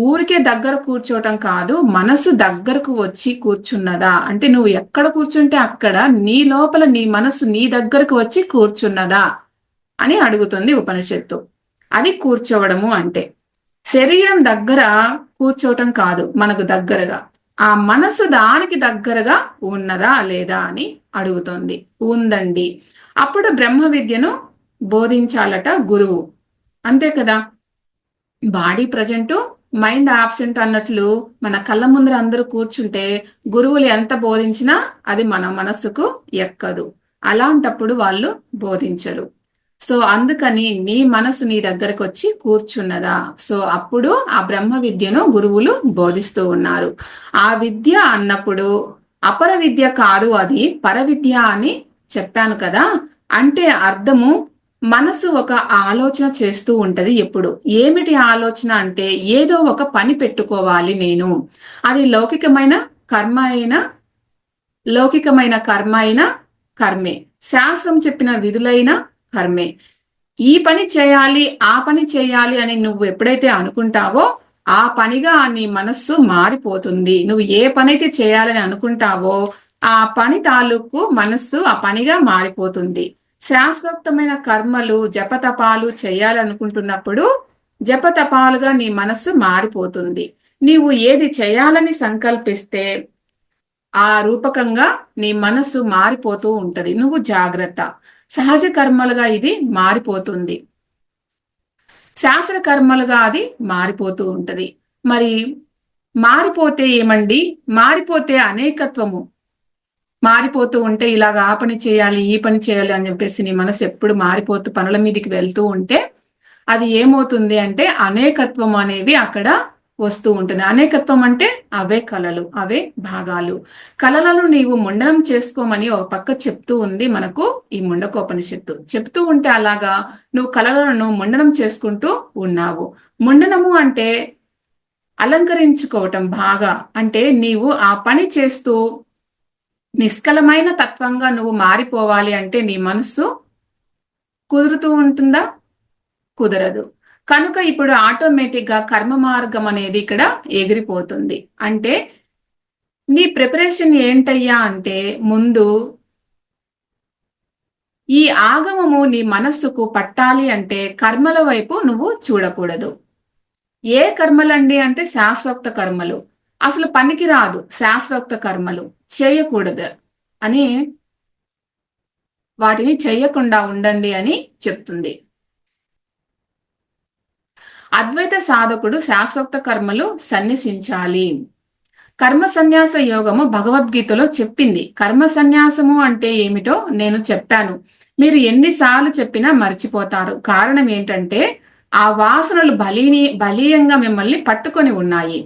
Speaker 1: ఊరికే దగ్గర కూర్చోవటం కాదు, మనసు దగ్గరకు వచ్చి కూర్చున్నదా అంటే నువ్వు ఎక్కడ కూర్చుంటే అక్కడ నీ లోపల నీ మనసు నీ దగ్గరకు వచ్చి కూర్చున్నదా అని అడుగుతుంది ఉపనిషత్తు. అది కూర్చోవడము అంటే శరీరం దగ్గర కూర్చోవటం కాదు, మనకు దగ్గరగా ఆ మనసు దానికి దగ్గరగా ఉన్నదా లేదా అని అడుగుతోంది. ఉందండి. అప్పుడు బ్రహ్మ విద్యను బోధించాలట గురువు. అంతే కదా. బాడీ ప్రజెంట్, మైండ్ ఆబ్సెంట్ అన్నట్లు మన కళ్ళ ముందర అందరూ కూర్చుంటే గురువులు ఎంత బోధించినా అది మన మనస్సుకు ఎక్కదు. అలాంటప్పుడు వాళ్ళు బోధించరు. సో అందుకని నీ మనసు నీ దగ్గరకు వచ్చి కూర్చున్నదా, సో అప్పుడు ఆ బ్రహ్మ విద్యను గురువులు బోధిస్తూ ఉన్నారు. ఆ విద్య అన్నప్పుడు అపర విద్య కాదు, అది పరవిద్య అని చెప్పాను కదా. అంటే అర్థము మనసు ఒక ఆలోచన చేస్తూ ఉంటది ఎప్పుడు. ఏమిటి ఆలోచన అంటే ఏదో ఒక పని పెట్టుకోవాలి నేను. అది లౌకికమైన కర్మ అయినా కర్మే, శాస్త్రం చెప్పిన విధులైన కర్మే. ఈ పని చేయాలి ఆ పని చేయాలి అని నువ్వు ఎప్పుడైతే అనుకుంటావో ఆ పనిగా నీ మనస్సు మారిపోతుంది. నువ్వు ఏ పనైతే చేయాలని అనుకుంటావో ఆ పని తాలూకు మనస్సు ఆ పనిగా మారిపోతుంది. శాస్త్రోక్తమైన కర్మలు జపతపాలు చేయాలనుకుంటున్నప్పుడు జపతపాలుగా నీ మనస్సు మారిపోతుంది. నీవు ఏది చేయాలని సంకల్పిస్తే ఆ రూపకంగా నీ మనస్సు మారిపోతూ ఉంటది. నువ్వు జాగ్రత్త. సహజ కర్మలుగా ఇది మారిపోతుంది, శాస్త్ర కర్మలుగా అది మారిపోతూ ఉంటది. మరి మారిపోతే ఏమండి? మారిపోతే అనేకత్వము మారిపోతూ ఉంటే ఇలాగ ఆ పని చేయాలి ఈ పని చేయాలి అని చెప్పేసి నీ మనసు ఎప్పుడు మారిపోతూ పనుల మీదకి వెళ్తూ ఉంటే అది ఏమవుతుంది అంటే అనేకత్వం అనేవి అక్కడ వస్తూ ఉంటుంది. అనేకత్వం అంటే అవే కళలు, అవే భాగాలు. కళలను నీవు ముండనం చేసుకోమని ఒక పక్క చెప్తూ ఉంది మనకు ఈ ముండకోపనిషత్తు. చెప్తూ ఉంటే అలాగా నువ్వు కళలను ముండనం చేసుకుంటూ ఉన్నావు. ముండనము అంటే అలంకరించుకోవటం బాగా. అంటే నీవు ఆ పని చేస్తూ నిష్కలమైన తత్వంగా నువ్వు మారిపోవాలి అంటే నీ మనస్సు కుదురుతూ ఉంటుందా? కుదరదు. కనుక ఇప్పుడు ఆటోమేటిక్ గా కర్మ మార్గం అనేది ఇక్కడ ఎగిరిపోతుంది. అంటే నీ ప్రిపరేషన్ ఏంటయ్యా అంటే ముందు ఈ ఆగమము నీ మనస్సుకు పట్టాలి అంటే కర్మల వైపు నువ్వు చూడకూడదు. ఏ కర్మలండి అంటే శాస్త్రోక్త కర్మలు. అసలు పనికి రాదు శాస్త్రోక్త కర్మలు, చేయకూడదు అని, వాటిని చెయ్యకుండా ఉండండి అని చెప్తుంది. అద్వైత సాధకుడు శాస్త్రోక్త కర్మలు సన్యసించాలి. కర్మ సన్యాస యోగము భగవద్గీతలో చెప్పింది. కర్మ సన్యాసము అంటే ఏమిటో నేను చెప్పాను. మీరు ఎన్నిసార్లు చెప్పినా మర్చిపోతారు. కారణం ఏంటంటే ఆ వాసనలు బలీయంగా మిమ్మల్ని పట్టుకొని ఉన్నాయి.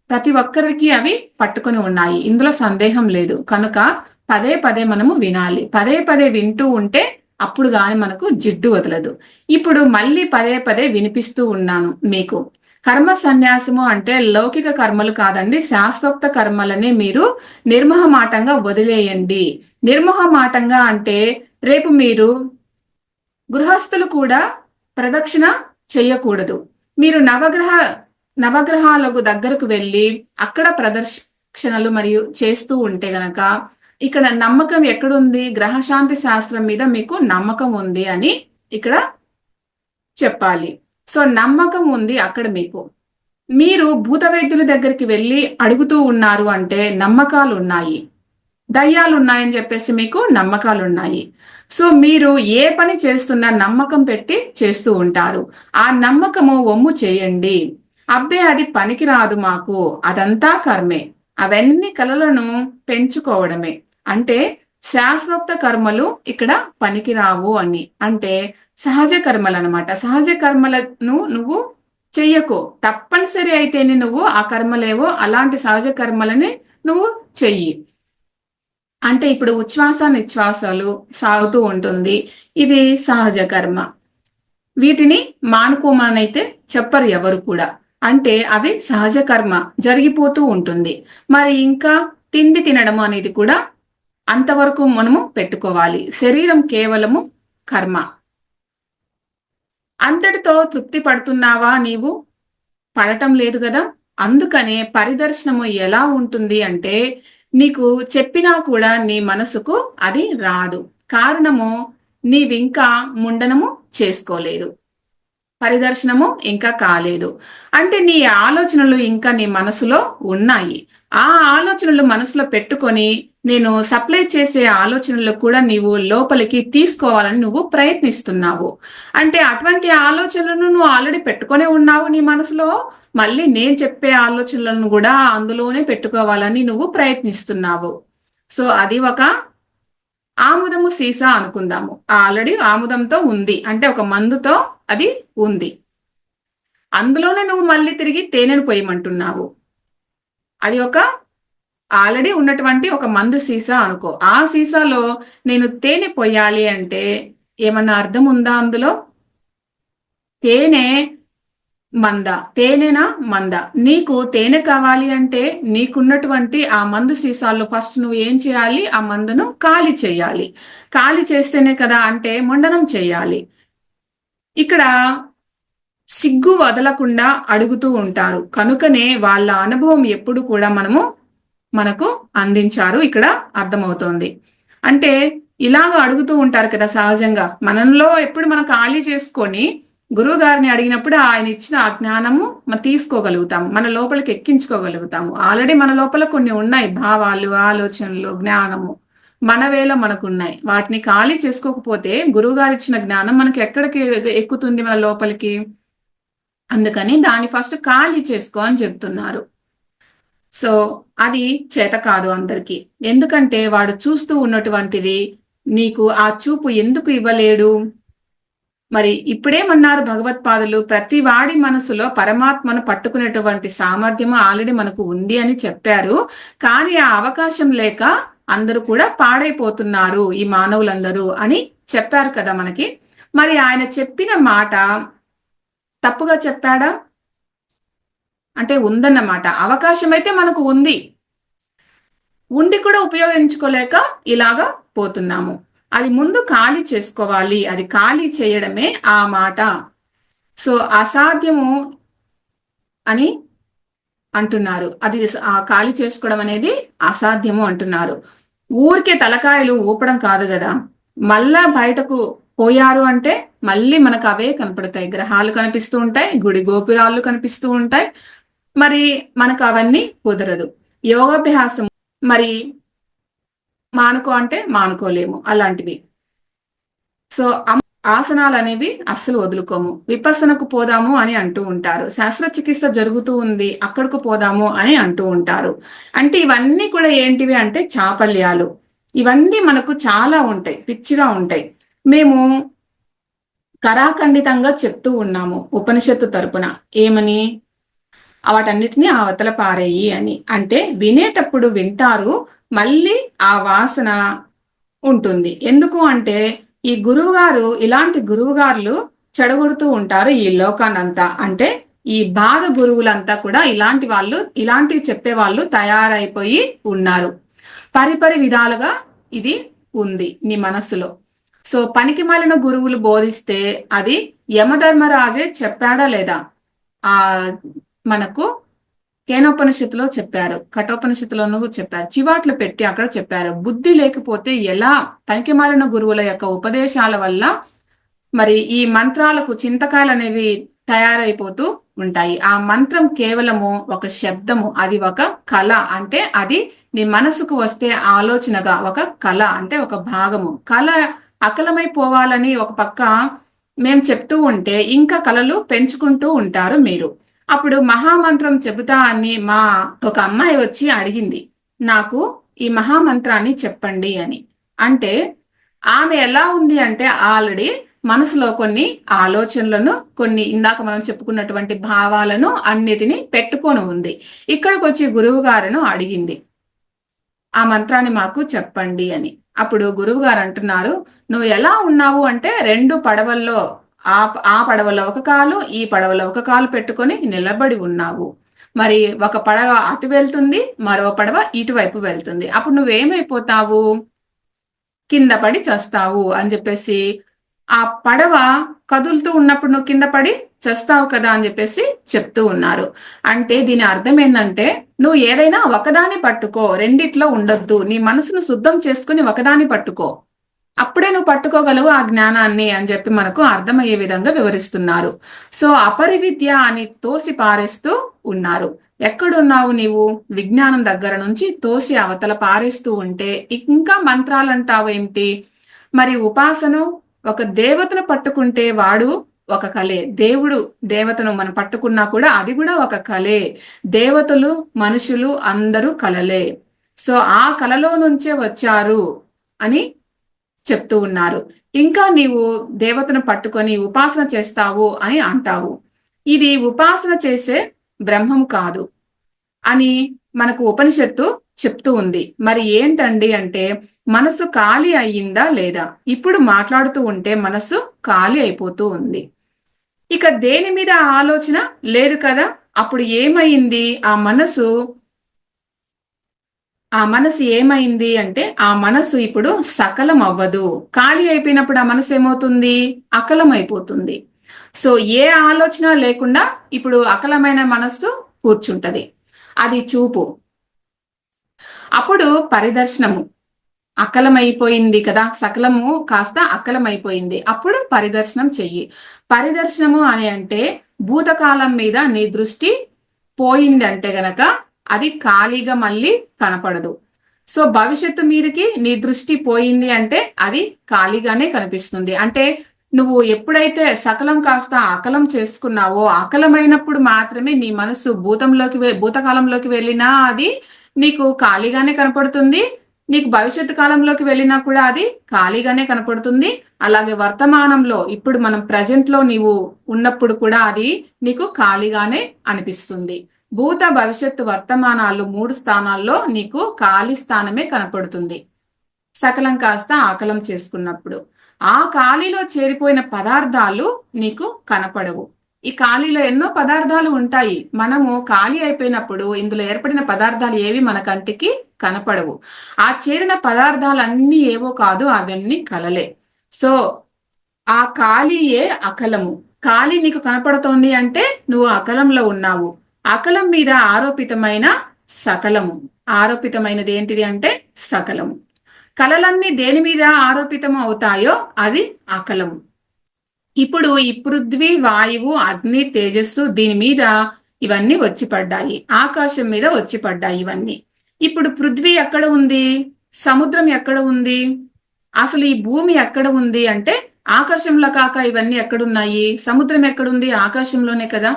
Speaker 1: ప్రతి ఒక్కరికి అవి పట్టుకొని ఉన్నాయి, ఇందులో సందేహం లేదు. కనుక పదే పదే మనము వినాలి. పదే పదే వింటూ ఉంటే అప్పుడు గాని మనకు జిడ్డు వదలదు. ఇప్పుడు మళ్ళీ పదే పదే వినిపిస్తూ ఉన్నాను మీకు. కర్మ సన్యాసము అంటే లౌకిక కర్మలు కాదండి, శాస్త్రోక్త కర్మలని మీరు నిర్మోహమాటంగా వదిలేయండి. నిర్మోహమాటంగా అంటే రేపు మీరు గృహస్థులు కూడా ప్రదక్షిణ చెయ్యకూడదు. మీరు నవగ్రహాలకు దగ్గరకు వెళ్ళి అక్కడ ప్రదక్షిణలు మరియు చేస్తూ ఉంటే గనక ఇక్కడ నమ్మకం ఎక్కడుంది? గ్రహశాంతి శాస్త్రం మీద మీకు నమ్మకం ఉంది అని ఇక్కడ చెప్పాలి. సో నమ్మకం ఉంది అక్కడ మీకు. మీరు భూత వైద్యుల దగ్గరికి వెళ్ళి అడుగుతూ ఉన్నారు అంటే నమ్మకాలు ఉన్నాయి. దయ్యాలు ఉన్నాయని చెప్పేసి మీకు నమ్మకాలు ఉన్నాయి. సో మీరు ఏ పని చేస్తున్నా నమ్మకం పెట్టి చేస్తూ ఉంటారు. ఆ నమ్మకము ఒమ్ము చేయండి. అబ్బే అది పనికి రాదు మాకు, అదంతా కర్మే, అవన్నీ కలలను పెంచుకోవడమే. అంటే శాస్త్రోక్త కర్మలు ఇక్కడ పనికిరావు అని, అంటే సహజ కర్మలు అనమాట. సహజ కర్మలను నువ్వు చెయ్యకు, తప్పనిసరి అయితేనే నువ్వు ఆ కర్మలేవో అలాంటి సహజ కర్మలని నువ్వు చెయ్యి. అంటే ఇప్పుడు ఉచ్ఛ్వాస నిశ్వాసాలు సాగుతూ ఉంటుంది, ఇది సహజ కర్మ. వీటిని మానుకోమనైతే చెప్పరు ఎవరు కూడా, అంటే అవి సహజ కర్మ జరిగిపోతూ ఉంటుంది. మరి ఇంకా తిండి తినడం అనేది కూడా అంతవరకు మనము పెట్టుకోవాలి. శరీరం కేవలము కర్మ. అంతటితో తృప్తి పడుతున్నావా నీవు? పడటం లేదు కదా. అందుకనే పరిదర్శనము ఎలా ఉంటుంది అంటే, నీకు చెప్పినా కూడా నీ మనసుకు అది రాదు. కారణము నీవింకా ముండనము చేసుకోలేదు, పరిదర్శనము ఇంకా కాలేదు. అంటే నీ ఆలోచనలు ఇంకా నీ మనసులో ఉన్నాయి. ఆ ఆలోచనలు మనసులో పెట్టుకొని నేను సప్లై చేసే ఆలోచనలు కూడా నీవు లోపలికి తీసుకోవాలని నువ్వు ప్రయత్నిస్తున్నావు. అంటే అటువంటి ఆలోచనలను నువ్వు ఆల్రెడీ పెట్టుకొనే ఉన్నావు నీ మనసులో. మళ్ళీ నేను చెప్పే ఆలోచనలను కూడా అందులోనే పెట్టుకోవాలని నువ్వు ప్రయత్నిస్తున్నావు. సో అది ఒక ఆముదము సీసా అనుకుందాము. ఆల్రెడీ ఆముదంతో ఉంది, అంటే ఒక మందుతో అది ఉంది. అందులోనే నువ్వు మళ్ళీ తిరిగి తేనెను పోయమంటున్నావు. అది ఒక ఆల్రెడీ ఉన్నటువంటి ఒక మందు సీసా అనుకో. ఆ సీసాలో నేను తేనె పోయాలి అంటే ఏమన్నా అర్థం ఉందా అందులో? తేనె మంద, తేనెనా మంద? నీకు తేనె కావాలి అంటే నీకున్నటువంటి ఆ మందు సీసాల్లో ఫస్ట్ నువ్వు ఏం చేయాలి? ఆ మందును ఖాళీ చేయాలి. ఖాళీ చేస్తేనే కదా, అంటే ముండనం చేయాలి. ఇక్కడ సిగ్గు వదలకుండా అడుగుతూ ఉంటారు, కనుకనే వాళ్ళ అనుభవం ఎప్పుడు కూడా మనకు అందించారు. ఇక్కడ అర్థమవుతోంది. అంటే ఇలాగ అడుగుతూ ఉంటారు కదా సహజంగా. మనలో ఎప్పుడు మనం ఖాళీ చేసుకొని గురువు గారిని అడిగినప్పుడు ఆయన ఇచ్చిన ఆ జ్ఞానము మనం తీసుకోగలుగుతాము, మన లోపలికి ఎక్కించుకోగలుగుతాము. ఆల్రెడీ మన లోపల కొన్ని ఉన్నాయి, భావాలు, ఆలోచనలు, జ్ఞానము మన వేలో మనకున్నాయి. వాటిని ఖాళీ చేసుకోకపోతే గురువు గారు ఇచ్చిన జ్ఞానం మనకి ఎక్కడికి ఎక్కుతుంది? మన లోపలికి. అందుకని దాన్ని ఫస్ట్ ఖాళీ చేసుకో అని చెప్తున్నారు. సో అది చేత కాదు అందరికి. ఎందుకంటే వాడు చూస్తూ ఉన్నటువంటిది నీకు ఆ చూపు ఎందుకు ఇవ్వలేడు? మరి ఇప్పుడేమన్నారు భగవత్పాదులు? ప్రతి వాడి మనసులో పరమాత్మను పట్టుకునేటువంటి సామర్థ్యము ఆల్రెడీ మనకు ఉంది అని చెప్పారు. కానీ ఆ అవకాశం లేక అందరూ కూడా పాడైపోతున్నారు, ఈ మానవులందరూ అని చెప్పారు కదా మనకి. మరి ఆయన చెప్పిన మాట తప్పుగా చెప్పాడా? అంటే ఉందన్నమాట. అవకాశం అయితే మనకు ఉంది, ఉండి కూడా ఉపయోగించుకోలేక ఇలాగా పోతున్నాము. అది ముందు ఖాళీ చేసుకోవాలి. అది ఖాళీ చేయడమే ఆ మాట. సో అసాధ్యము అని అంటున్నారు. అది ఖాళీ చేసుకోవడం అనేది అసాధ్యము అంటున్నారు. ఊరికే తలకాయలు ఊపడం కాదు కదా. మళ్ళా బయటకు పోయారు అంటే మళ్ళీ మనకు అవే కనపడతాయి. గ్రహాలు కనిపిస్తూ ఉంటాయి, గుడి గోపురాలు కనిపిస్తూ ఉంటాయి. మరి మనకు అవన్నీ కుదరదు. యోగాభ్యాసం మరి మానుకో అంటే మానుకోలేము అలాంటివి. సో ఆసనాలు అనేవి అస్సలు వదులుకోము. విపස්සనకు పోదాము అని అంటూ ఉంటారు. శస్త్రచికిత్స జరుగుతూ ఉంది, అక్కడకు పోదాము అని అంటూ ఉంటారు. అంటే ఇవన్నీ కూడా ఏంటివి అంటే చాపల్యాలు. ఇవన్నీ మనకు చాలా ఉంటాయి, పిచ్చిగా ఉంటాయి. మేము కరాఖండితంగా చెప్తూ ఉన్నాము ఉపనిషత్తు తరపున. ఏమని? వాటన్నిటిని అవతల పారేయి అని. అంటే వినేటప్పుడు వింటారు, మళ్ళీ ఆ వాసన ఉంటుంది. ఎందుకు అంటే ఈ గురువుగారు, ఇలాంటి గురువుగారులు చెడగొడుతూ ఉంటారు ఈ లోకాన్నంతా. అంటే ఈ బాధ గురువులంతా కూడా ఇలాంటి వాళ్ళు, ఇలాంటివి చెప్పే వాళ్ళు తయారైపోయి ఉన్నారు. పరిపరి విధాలుగా ఇది ఉంది నీ మనస్సులో. సో పనికి మాలిన గురువులు బోధిస్తే అది యమధర్మరాజే చెప్పాడా లేదా? ఆ మనకు కేనోపనిషత్తులో చెప్పారు, కఠోపనిషత్తులోనూ చెప్పారు, చివాట్లు పెట్టి అక్కడ చెప్పారు. బుద్ధి లేకపోతే ఎలా? పనికి మాలిన గురువుల యొక్క ఉపదేశాల వల్ల మరి ఈ మంత్రాలకు చింతకాయలు అనేవి తయారైపోతూ ఉంటాయి. ఆ మంత్రం కేవలము ఒక శబ్దము, అది ఒక కళ. అంటే అది నీ మనసుకు వస్తే ఆలోచనగా ఒక కళ, అంటే ఒక భాగము. కళ అకలమైపోవాలని ఒక పక్క మేము చెప్తూ ఉంటే ఇంకా కళలు పెంచుకుంటూ ఉంటారు మీరు. అప్పుడు మహామంత్రం చెబుతా అని ఒక అమ్మాయి వచ్చి అడిగింది, నాకు ఈ మహామంత్రాన్ని చెప్పండి అని. అంటే ఆమె ఎలా ఉంది అంటే ఆల్రెడీ మనసులో కొన్ని ఆలోచనలను, కొన్ని ఇందాక మనం చెప్పుకున్నటువంటి భావాలను అన్నిటినీ పెట్టుకొని ఉంది. ఇక్కడికి వచ్చి గురువు గారిను అడిగింది, ఆ మంత్రాన్ని మాకు చెప్పండి అని. అప్పుడు గురువు గారు అంటున్నారు, నువ్వు ఎలా ఉన్నావు అంటే రెండు పడవల్లో, ఆ ఆ పడవలో ఒక కాలు, ఈ పడవలో ఒక కాలు పెట్టుకొని నిలబడి ఉన్నావు. మరి ఒక పడవ అటు వెళ్తుంది, మరో పడవ ఇటువైపు వెళ్తుంది. అప్పుడు నువ్వేమైపోతావు? కింద పడి చస్తావు అని చెప్పేసి, ఆ పడవ కదులుతూ ఉన్నప్పుడు నువ్వు కింద పడి చస్తావు కదా అని చెప్పేసి చెప్తూ ఉన్నారు. అంటే దీని అర్థం ఏంటంటే, నువ్వు ఏదైనా ఒకదాన్ని పట్టుకో, రెండిట్లో ఉండొద్దు. నీ మనసును శుద్ధం చేసుకుని ఒకదాన్ని పట్టుకో, అప్పుడే నువ్వు పట్టుకోగలవు ఆ జ్ఞానాన్ని అని చెప్పి మనకు అర్థమయ్యే విధంగా వివరిస్తున్నారు. సో అపరివిద్య అని తోసి పారేస్తూ ఉన్నారు. ఎక్కడున్నావు నీవు? విజ్ఞానం దగ్గర నుంచి తోసి అవతల పారేస్తూ ఉంటే ఇంకా మంత్రాలంటావేమిటి? మరి ఉపాసను, ఒక దేవతను పట్టుకుంటే వాడు ఒక కళే. దేవతను మనం పట్టుకున్నా కూడా అది కూడా ఒక కళే. దేవతలు, మనుషులు అందరూ కళలే. సో ఆ కళలో నుంచే వచ్చారు అని చెప్తూ ఉన్నారు. ఇంకా నీవు దేవతను పట్టుకొని ఉపాసన చేస్తావు అని అంటావు. ఇది ఉపాసన చేసే బ్రహ్మం కాదు అని మనకు ఉపనిషత్తు చెప్తూ ఉంది. మరి ఏంటండి అంటే, మనసు ఖాళీ అయ్యిందా లేదా? ఇప్పుడు మాట్లాడుతూ ఉంటే మనసు ఖాళీ అయిపోతూ ఉంది. ఇక దేని మీద ఆలోచన లేదు కదా. అప్పుడు ఏమైంది? ఆ మనసు ఏమైంది అంటే, ఆ మనసు ఇప్పుడు సకలం అవ్వదు. ఖాళీ అయిపోయినప్పుడు ఆ మనసు ఏమవుతుంది? అకలం అయిపోతుంది. సో ఏ ఆలోచన లేకుండా ఇప్పుడు అకలమైన మనస్సు కూర్చుంటది. అది చూపు. అప్పుడు పరిదర్శనము. అకలమైపోయింది కదా, సకలము కాస్త అకలమైపోయింది. అప్పుడు పరిదర్శనం చెయ్యి. పరిదర్శనము అని అంటే, భూతకాలం మీద నీ దృష్టి పోయింది అంటే గనక అది ఖాళీగా మళ్ళీ కనపడదు. సో భవిష్యత్తు మీదకి నీ దృష్టి పోయింది అంటే అది ఖాళీగానే కనిపిస్తుంది. అంటే నువ్వు ఎప్పుడైతే సకలం కాస్త అకలం చేసుకున్నావో, అకలమైనప్పుడు మాత్రమే నీ మనసు భూతకాలంలోకి వెళ్ళినా అది నీకు ఖాళీగానే కనపడుతుంది. నీకు భవిష్యత్తు కాలంలోకి వెళ్ళినా కూడా అది ఖాళీగానే కనపడుతుంది. అలాగే వర్తమానంలో, ఇప్పుడు మనం ప్రజెంట్ లో నీవు ఉన్నప్పుడు కూడా అది నీకు ఖాళీగానే అనిపిస్తుంది. భూత, భవిష్యత్తు, వర్తమానాలు 3 స్థానాల్లో నీకు ఖాళీ స్థానమే కనపడుతుంది సకలం కాస్త ఆకలం చేసుకున్నప్పుడు. ఆ ఖాళీలో చేరిపోయిన పదార్థాలు నీకు కనపడవు. ఈ ఖాళీలో ఎన్నో పదార్థాలు ఉంటాయి. మనము ఖాళీ అయిపోయినప్పుడు ఇందులో ఏర్పడిన పదార్థాలు ఏవి మన కంటికి కనపడవు. ఆ చేరిన పదార్థాలన్నీ ఏవో కాదు, అవన్నీ కలలే. సో ఆ ఖాళీయే అకలము. ఖాళీ నీకు కనపడుతోంది అంటే నువ్వు అకలంలో ఉన్నావు. అకలం మీద ఆరోపితమైన సకలము. ఆరోపితమైనది ఏంటిది అంటే సకలము. కళలన్నీ దేని మీద ఆరోపితం అవుతాయో అది అకలము. ఇప్పుడు ఈ పృథ్వీ, వాయువు, అగ్ని, తేజస్సు, దీని మీద ఇవన్నీ వచ్చి పడ్డాయి. ఆకాశం మీద వచ్చి పడ్డాయి ఇవన్నీ. ఇప్పుడు పృథ్వీ ఎక్కడ ఉంది? సముద్రం ఎక్కడ ఉంది? అసలు ఈ భూమి ఎక్కడ ఉంది అంటే ఆకాశంలో కాక ఇవన్నీ ఎక్కడున్నాయి? సముద్రం ఎక్కడుంది? ఆకాశంలోనే కదా.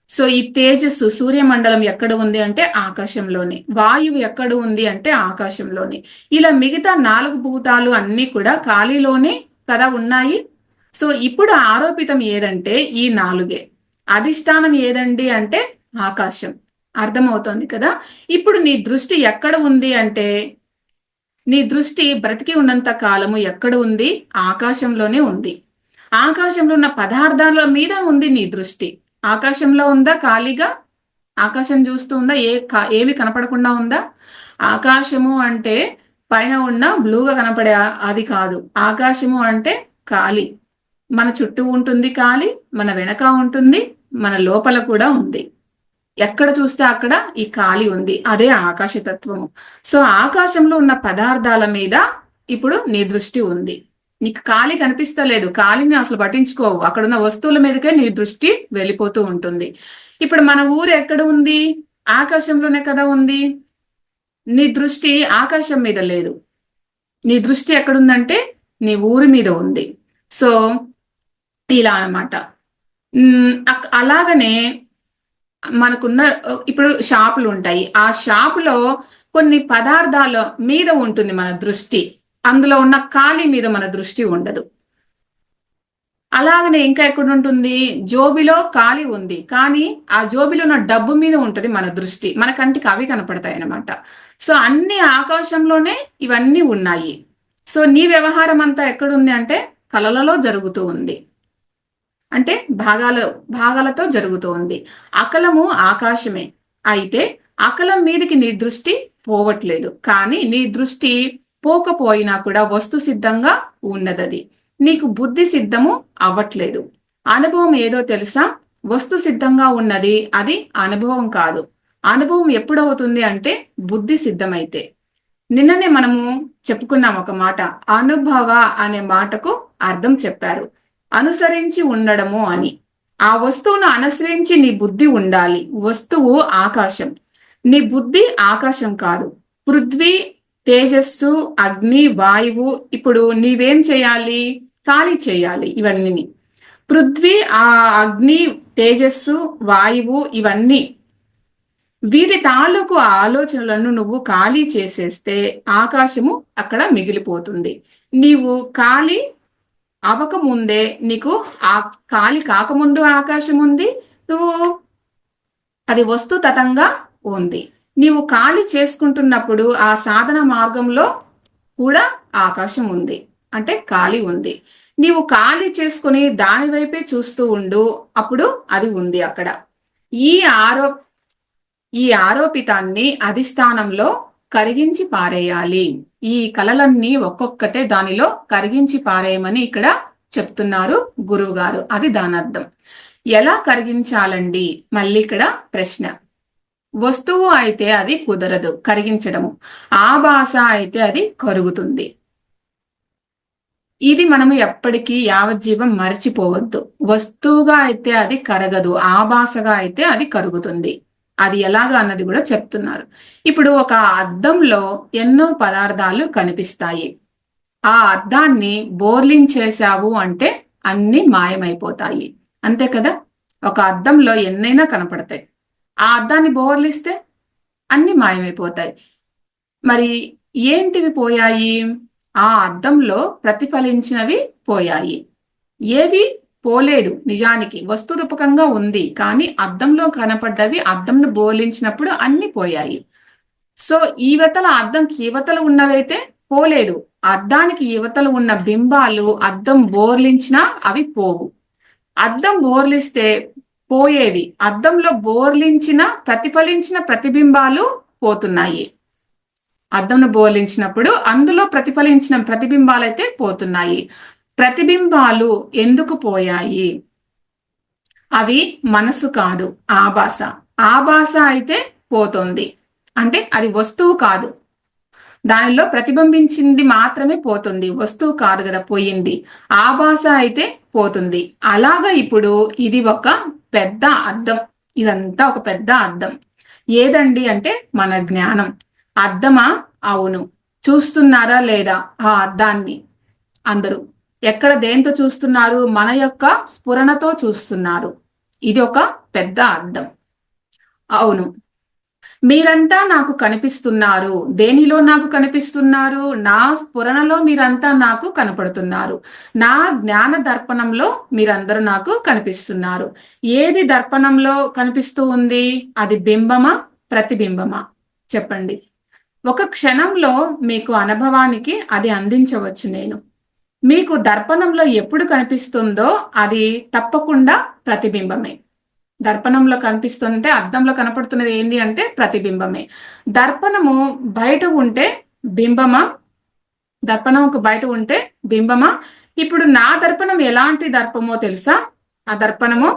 Speaker 1: సో ఈ తేజస్సు, సూర్యమండలం ఎక్కడ ఉంది అంటే ఆకాశంలోనే. వాయువు ఎక్కడ ఉంది అంటే ఆకాశంలోనే. ఇలా మిగతా 4 భూతాలు అన్ని కూడా ఖాళీలోనే కదా ఉన్నాయి. సో ఇప్పుడు ఆరోపితం ఏదంటే ఈ 4. అధిష్టానం ఏదండి అంటే ఆకాశం. అర్థమవుతోంది కదా. ఇప్పుడు నీ దృష్టి ఎక్కడ ఉంది అంటే, నీ దృష్టి బ్రతికి ఉన్నంత కాలము ఎక్కడ ఉంది? ఆకాశంలోనే ఉంది. ఆకాశంలో ఉన్న పదార్థాల మీద ఉంది నీ దృష్టి. ఆకాశంలో ఉందా ఖాళీగా? ఆకాశం చూస్తూ ఉందా? ఏమి కనపడకుండా ఉందా? ఆకాశము అంటే పైన ఉన్న బ్లూగా కనపడే అది కాదు. ఆకాశము అంటే ఖాళీ. మన చుట్టూ ఉంటుంది ఖాళీ, మన వెనక ఉంటుంది, మన లోపల కూడా ఉంది. ఎక్కడ చూస్తే అక్కడ ఈ ఖాళీ ఉంది. అదే ఆకాశతత్వము. సో ఆకాశంలో ఉన్న పదార్థాల మీద ఇప్పుడు నీ దృష్టి ఉంది. నీకు ఖాళీ కనిపిస్తలేదు, ఖాళీని అసలు పట్టించుకోవు, అక్కడున్న వస్తువుల మీదకే నీ దృష్టి వెళ్ళిపోతూ ఉంటుంది. ఇప్పుడు మన ఊరు ఎక్కడ ఉంది? ఆకాశంలోనే కదా ఉంది. నీ దృష్టి ఆకాశం మీద లేదు, నీ దృష్టి ఎక్కడుందంటే నీ ఊరి మీద ఉంది. సో ఇలా అనమాట. అలాగనే మనకున్న ఇప్పుడు షాపులు ఉంటాయి, ఆ షాపులో కొన్ని పదార్థాల మీద ఉంటుంది మన దృష్టి, అందులో ఉన్న ఖాళీ మీద మన దృష్టి ఉండదు. అలాగనే ఇంకా ఎక్కడ ఉంటుంది? జోబిలో ఖాళీ ఉంది, కానీ ఆ జోబిలో ఉన్న డబ్బు మీద ఉంటుంది మన దృష్టి, మన కంటికి అవి కనపడతాయి అన్నమాట. సో అన్ని ఆకాశంలోనే ఇవన్నీ ఉన్నాయి. సో నీ వ్యవహారం అంతా ఎక్కడుంది అంటే కలలలో జరుగుతూ ఉంది, అంటే భాగాలతో జరుగుతూ ఉంది. అకలము ఆకాశమే, అయితే అకలం మీదకి నీ దృష్టి పోవట్లేదు, కానీ నీ దృష్టి పోకపోయినా కూడా వస్తు సిద్ధంగా ఉన్నదది. నీకు బుద్ధి సిద్ధము అవ్వట్లేదు. అనుభవం ఏదో తెలుసా? వస్తు సిద్ధంగా ఉన్నది అది అనుభవం కాదు. అనుభవం ఎప్పుడవుతుంది అంటే బుద్ధి సిద్ధమైతే. నిన్ననే మనము చెప్పుకున్నాం ఒక మాట, అనుభవ అనే మాటకు అర్థం చెప్పారు, అనుసరించి ఉండడము అని. ఆ వస్తువును అనుసరించి నీ బుద్ధి ఉండాలి. వస్తువు ఆకాశం, నీ బుద్ధి ఆకాశం కాదు. పృథ్వీ, తేజస్సు, అగ్ని, వాయువు. ఇప్పుడు నీవేం చేయాలి? ఖాళీ చేయాలి ఇవన్నీ. పృథ్వీ, ఆ అగ్ని, తేజస్సు, వాయువు ఇవన్నీ, వీరి తాలూకు ఆలోచనలను నువ్వు ఖాళీ చేసేస్తే ఆకాశము అక్కడ మిగిలిపోతుంది. నీవు ఖాళీ అవకముందే నీకు ఆ ఖాళీ కాకముందు ఆకాశం ఉంది, నువ్వు అది వస్తుతతంగా ఉంది. నీవు ఖాళీ చేసుకుంటున్నప్పుడు ఆ సాధన మార్గంలో కూడా ఆకాశం ఉంది, అంటే ఖాళీ ఉంది. నీవు ఖాళీ చేసుకుని దాని వైపే చూస్తూ ఉండు, అప్పుడు అది ఉంది అక్కడ. ఈ ఆరోపితాన్ని అధిష్టానంలో కరిగించి పారేయాలి. ఈ కలలన్నీ ఒక్కొక్కటే దానిలో కరిగించి పారేయమని ఇక్కడ చెప్తున్నారు గురువు గారు. అది దాని అర్థం. ఎలా కరిగించాలండి? మళ్ళీ ఇక్కడ ప్రశ్న. వస్తువు అయితే అది కుదరదు కరిగించడము, ఆభాస అయితే అది కరుగుతుంది. ఇది మనము ఎప్పటికీ యావజ్జీవం మర్చిపోవద్దు. వస్తువుగా అయితే అది కరగదు, ఆభాసగా అయితే అది కరుగుతుంది. అది ఎలాగా అన్నది కూడా చెప్తున్నారు. ఇప్పుడు ఒక అద్దంలో ఎన్నో పదార్థాలు కనిపిస్తాయి. ఆ అద్దాన్ని బోర్లించేశావు అంటే అన్ని మాయమైపోతాయి, అంతే కదా? ఒక అద్దంలో ఎన్నైనా కనపడతాయి, ఆ అద్దాన్ని బోర్లిస్తే అన్ని మాయమైపోతాయి. మరి ఏంటివి పోయాయి? ఆ అద్దంలో ప్రతిఫలించినవి పోయాయి. ఏవి పోలేదు, నిజానికి వస్తు రూపకంగా ఉంది, కానీ అద్దంలో కనపడ్డవి అద్దంను బోర్లించినప్పుడు అన్ని పోయాయి. సో యువతల అద్దంకి యువతలు ఉన్నవైతే పోలేదు, అద్దానికి యువతలు ఉన్న బింబాలు అద్దం బోర్లించినా అవి పోవు. అద్దం బోర్లిస్తే పోయేవి, అద్దంలో బోర్లించిన ప్రతిఫలించిన ప్రతిబింబాలు పోతున్నాయి. అద్దంను బోర్లించినప్పుడు అందులో ప్రతిఫలించిన ప్రతిబింబాలైతే పోతున్నాయి. ప్రతిబింబాలు ఎందుకు పోయాయి? అవి మనసు కాదు, ఆభాస. ఆభాస అయితే పోతుంది, అంటే అది వస్తువు కాదు, దానిలో ప్రతిబింబించింది మాత్రమే పోతుంది, వస్తువు కాదు కదా పోయింది. ఆభాస అయితే పోతుంది. అలాగా ఇప్పుడు ఇది ఒక పెద్ద అద్దం, ఇదంతా ఒక పెద్ద అద్దం. ఏదండి అంటే మన జ్ఞానం. అద్దమా? అవును. చూస్తున్నారా లేదా ఆ అద్దాన్ని? అందరూ ఎక్కడ దేంతో చూస్తున్నారు? మన యొక్క స్ఫురణతో చూస్తున్నారు. ఇది ఒక పెద్ద అద్దం. అవును, మీరంతా నాకు కనిపిస్తున్నారు. దేనిలో నాకు కనిపిస్తున్నారు? నా స్ఫురణలో మీరంతా నాకు కనపడుతున్నారు. నా జ్ఞాన దర్పణంలో మీరందరూ నాకు కనిపిస్తున్నారు. ఏది దర్పణంలో కనిపిస్తూ ఉంది? అది బింబమా ప్రతిబింబమా? చెప్పండి. ఒక క్షణంలో మీకు అనుభవానికి అది అందించవచ్చు నేను. మీకు దర్పణంలో ఎప్పుడు కనిపిస్తుందో అది తప్పకుండా ప్రతిబింబమే. దర్పణంలో కనిపిస్తుంటే అద్దంలో కనపడుతున్నది ఏంటి అంటే ప్రతిబింబమే. దర్పణము బయట ఉంటే బింబమా? దర్పణముకు బయట ఉంటే బింబమా? ఇప్పుడు నా దర్పణం ఎలాంటి దర్పమో తెలుసా? ఆ దర్పణము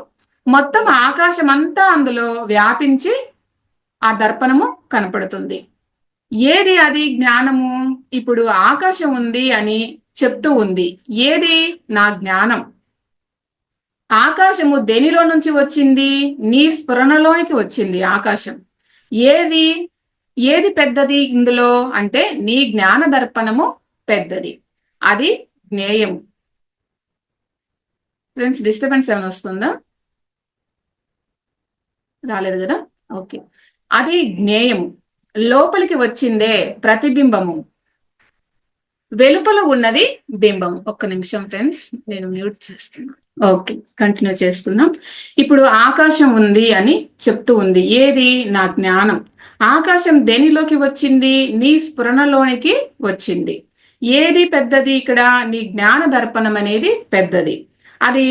Speaker 1: మొత్తం ఆకాశం అంతా అందులో వ్యాపించి ఆ దర్పణము కనపడుతుంది. ఏది అది జ్ఞానము? ఇప్పుడు ఆకాశం ఉంది అని చెప్తూ ఉంది. ఏది? నా జ్ఞానం. ఆకాశము దేనిలో నుంచి వచ్చింది? నీ స్ఫురణలోనికి వచ్చింది ఆకాశం. ఏది ఏది పెద్దది ఇందులో అంటే నీ జ్ఞాన దర్పణము పెద్దది. అది జ్ఞేయం. ఫ్రెండ్స్, డిస్టర్బెన్స్ ఏమైనా వస్తుందా? రాలేదు కదా? ఓకే. అది జ్ఞేయము. లోపలికి వచ్చిందే ప్రతిబింబము, వెలుపల ఉన్నది బింబం. ఒక్క నిమిషం ఫ్రెండ్స్, నేను మ్యూట్ చేస్తున్నా. ఓకే, కంటిన్యూ చేస్తున్నాం. ఇప్పుడు ఆకాశం ఉంది అని చెప్తూ ఉంది. ఏది? నా జ్ఞానం. ఆకాశం దేనిలోకి వచ్చింది? నీ స్ఫురణలోనికి వచ్చింది. ఏది పెద్దది ఇక్కడ? నీ జ్ఞాన దర్పణం అనేది పెద్దది. అది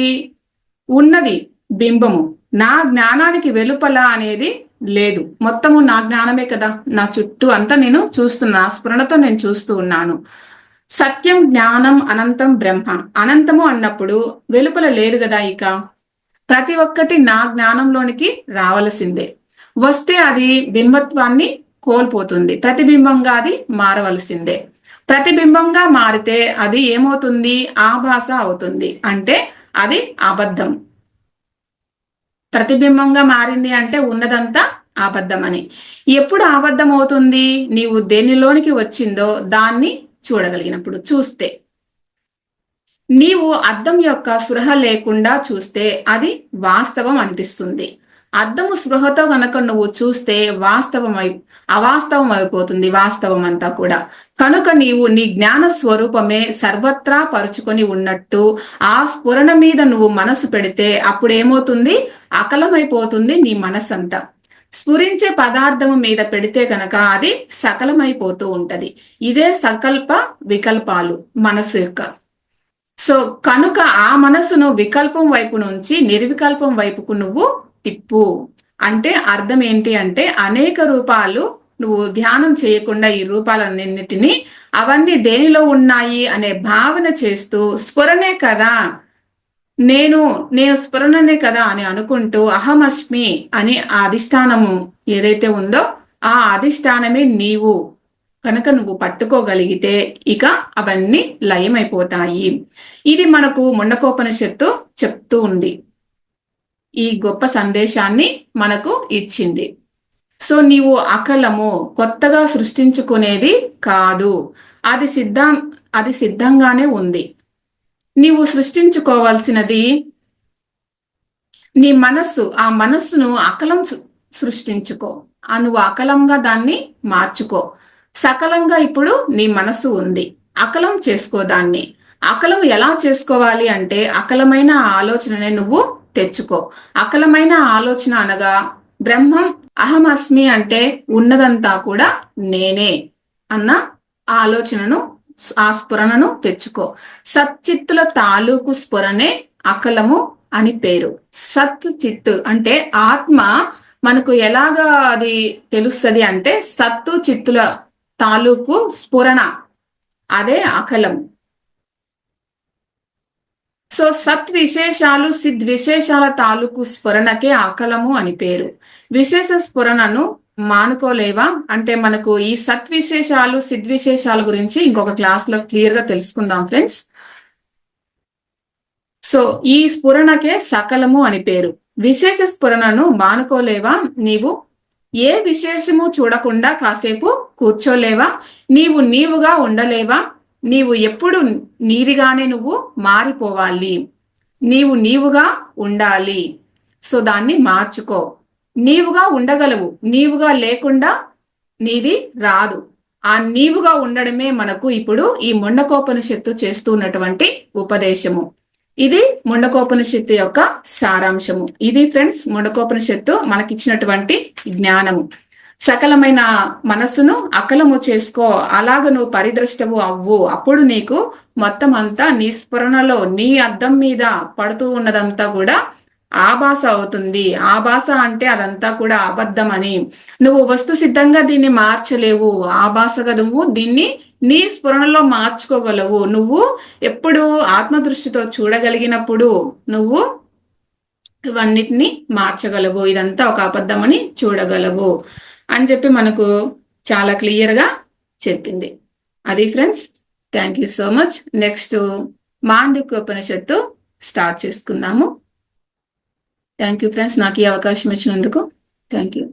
Speaker 1: ఉన్నది బింబము. నా జ్ఞానానికి వెలుపల అనేది లేదు. మొత్తము నా జ్ఞానమే కదా, నా చుట్టూ అంతా నేను చూస్తున్నా, స్ఫురణతో నేను చూస్తూ ఉన్నాను. సత్యం, జ్ఞానం, అనంతం బ్రహ్మ. అనంతము అన్నప్పుడు వెలుపల లేదు కదా. ఇక ప్రతి ఒక్కటి నా జ్ఞానంలోనికి రావలసిందే. వస్తే అది బింబత్వాన్ని కోల్పోతుంది. ప్రతిబింబంగా అది మారవలసిందే. ప్రతిబింబంగా మారితే అది ఏమవుతుంది? ఆభాస అవుతుంది. అంటే అది అబద్ధం. ప్రతిబింబంగా మారింది అంటే ఉన్నదంతా అబద్ధమని. ఎప్పుడు అబద్ధం అవుతుంది? నీవు దేనిలోనికి వచ్చిందో దాన్ని చూడగలిగినప్పుడు. చూస్తే, నీవు అద్దం యొక్క స్పృహ లేకుండా చూస్తే అది వాస్తవం అనిపిస్తుంది. అద్దము స్పృహతో గనక నువ్వు చూస్తే అవాస్తవం అయిపోతుంది వాస్తవం అంతా కూడా. కనుక నీవు నీ జ్ఞాన స్వరూపమే సర్వత్రా పరుచుకొని ఉన్నట్టు ఆ స్ఫురణ మీద నువ్వు మనసు పెడితే అప్పుడు ఏమవుతుంది? అకలమైపోతుంది నీ మనస్సంతా. స్ఫురించే పదార్థము మీద పెడితే కనుక అది సకలమైపోతూ ఉంటది. ఇదే సంకల్ప వికల్పాలు మనసు యొక్క. సో కనుక ఆ మనసును వికల్పం వైపు నుంచి నిర్వికల్పం వైపుకు నువ్వు తిప్పు. అంటే అర్థం ఏంటి అంటే అనేక రూపాలు నువ్వు ధ్యానం చేయకుండా ఈ రూపాలన్నింటినీ అవన్నీ దేనిలో ఉన్నాయి అనే భావన చేస్తూ స్ఫురణే కదా నేను స్ఫురణనే కదా అని అనుకుంటూ అహమస్మి అని ఆ అధిష్టానము ఏదైతే ఉందో ఆ అధిష్టానమే నీవు కనుక నువ్వు పట్టుకోగలిగితే ఇక అవన్నీ లయమైపోతాయి. ఇది మనకు ముండకోపనిషత్తు చెప్తూ ఉంది. ఈ గొప్ప సందేశాన్ని మనకు ఇచ్చింది. సో నీవు అకలము, కొత్తగా సృష్టించుకునేది కాదు. అది సిద్ధంగానే ఉంది. నీవు సృష్టించుకోవాల్సినది నీ మనస్సు. ఆ మనస్సును అకలం సృష్టించుకో. నువ్వు అకలంగా దాన్ని మార్చుకో. సకలంగా ఇప్పుడు నీ మనస్సు ఉంది. అకలం చేసుకో దాన్ని. అకలం ఎలా చేసుకోవాలి అంటే అకలమైన ఆలోచననే నువ్వు తెచ్చుకో. అకలమైన ఆలోచన అనగా బ్రహ్మం అహమస్మి అంటే ఉన్నదంతా కూడా నేనే అన్న ఆలోచనను, ఆ స్ఫురణను తెచ్చుకో. సచ్చిత్తుల తాలూకు స్ఫురణే అకలము అని పేరు. సత్ చిత్తు అంటే ఆత్మ మనకు ఎలాగా అది తెలుస్తుంది అంటే సత్తు చిత్తుల తాలూకు స్ఫురణ, అదే అకలం. సో సత్ విశేషాలు సిద్ విశేషాల తాలూకు స్ఫురణకే అకలము అని పేరు. విశేష స్ఫురణను మానుకోలేవా అంటే మనకు ఈ సత్ విశేషాలు సిద్ విశేషాల గురించి ఇంకొక క్లాస్ లో క్లియర్ గా తెలుసుకుందాం ఫ్రెండ్స్. సో ఈ స్ఫురణకే సకలము అని పేరు. విశేష స్ఫురణను మానుకోలేవా? నీవు ఏ విశేషము చూడకుండా కాసేపు కూర్చోలేవా? నీవుగా ఉండలేవా? నీవు ఎప్పుడు నీదిగానే నువ్వు మారిపోవాలి. నీవుగా ఉండాలి. సో దాన్ని మార్చుకో. నీవుగా ఉండగలవు. నీవుగా లేకుండా నీది రాదు. ఆ నీవుగా ఉండడమే మనకు ఇప్పుడు ఈ ముండకోపనిషత్తు చేస్తున్నటువంటి ఉపదేశము. ఇది ముండకోపనిషత్తు యొక్క సారాంశము. ఇది ఫ్రెండ్స్ ముండకోపనిషత్తు మనకిచ్చినటువంటి జ్ఞానము. సకలమైన మనస్సును అకలము చేసుకో. అలాగ నువ్వు పరిదృష్టవు అవ్వు. అప్పుడు నీకు మొత్తం అంతా నీ స్ఫురణలో నీ అద్దం మీద పడుతూ ఉన్నదంతా కూడా ఆభాస అవుతుంది. ఆభాస అంటే అదంతా కూడా అబద్ధం అని. నువ్వు వస్తు సిద్ధంగా దీన్ని మార్చలేవు. ఆభాసగా నువ్వు దీన్ని నీ స్ఫురణలో మార్చుకోగలవు. నువ్వు ఎప్పుడు ఆత్మదృష్టితో చూడగలిగినప్పుడు నువ్వు ఇవన్నిటిని మార్చగలవు. ఇదంతా ఒక అబద్ధం అని చూడగలవు అని చెప్పి మనకు చాలా క్లియర్ గా చెప్పింది. అది friends thank you so much. Next Mandukya ఉపనిషత్తు స్టార్ట్ చేసుకుందాము. థ్యాంక్ యూ ఫ్రెండ్స్, నాకు ఈ అవకాశం ఇచ్చినందుకు. Thank you.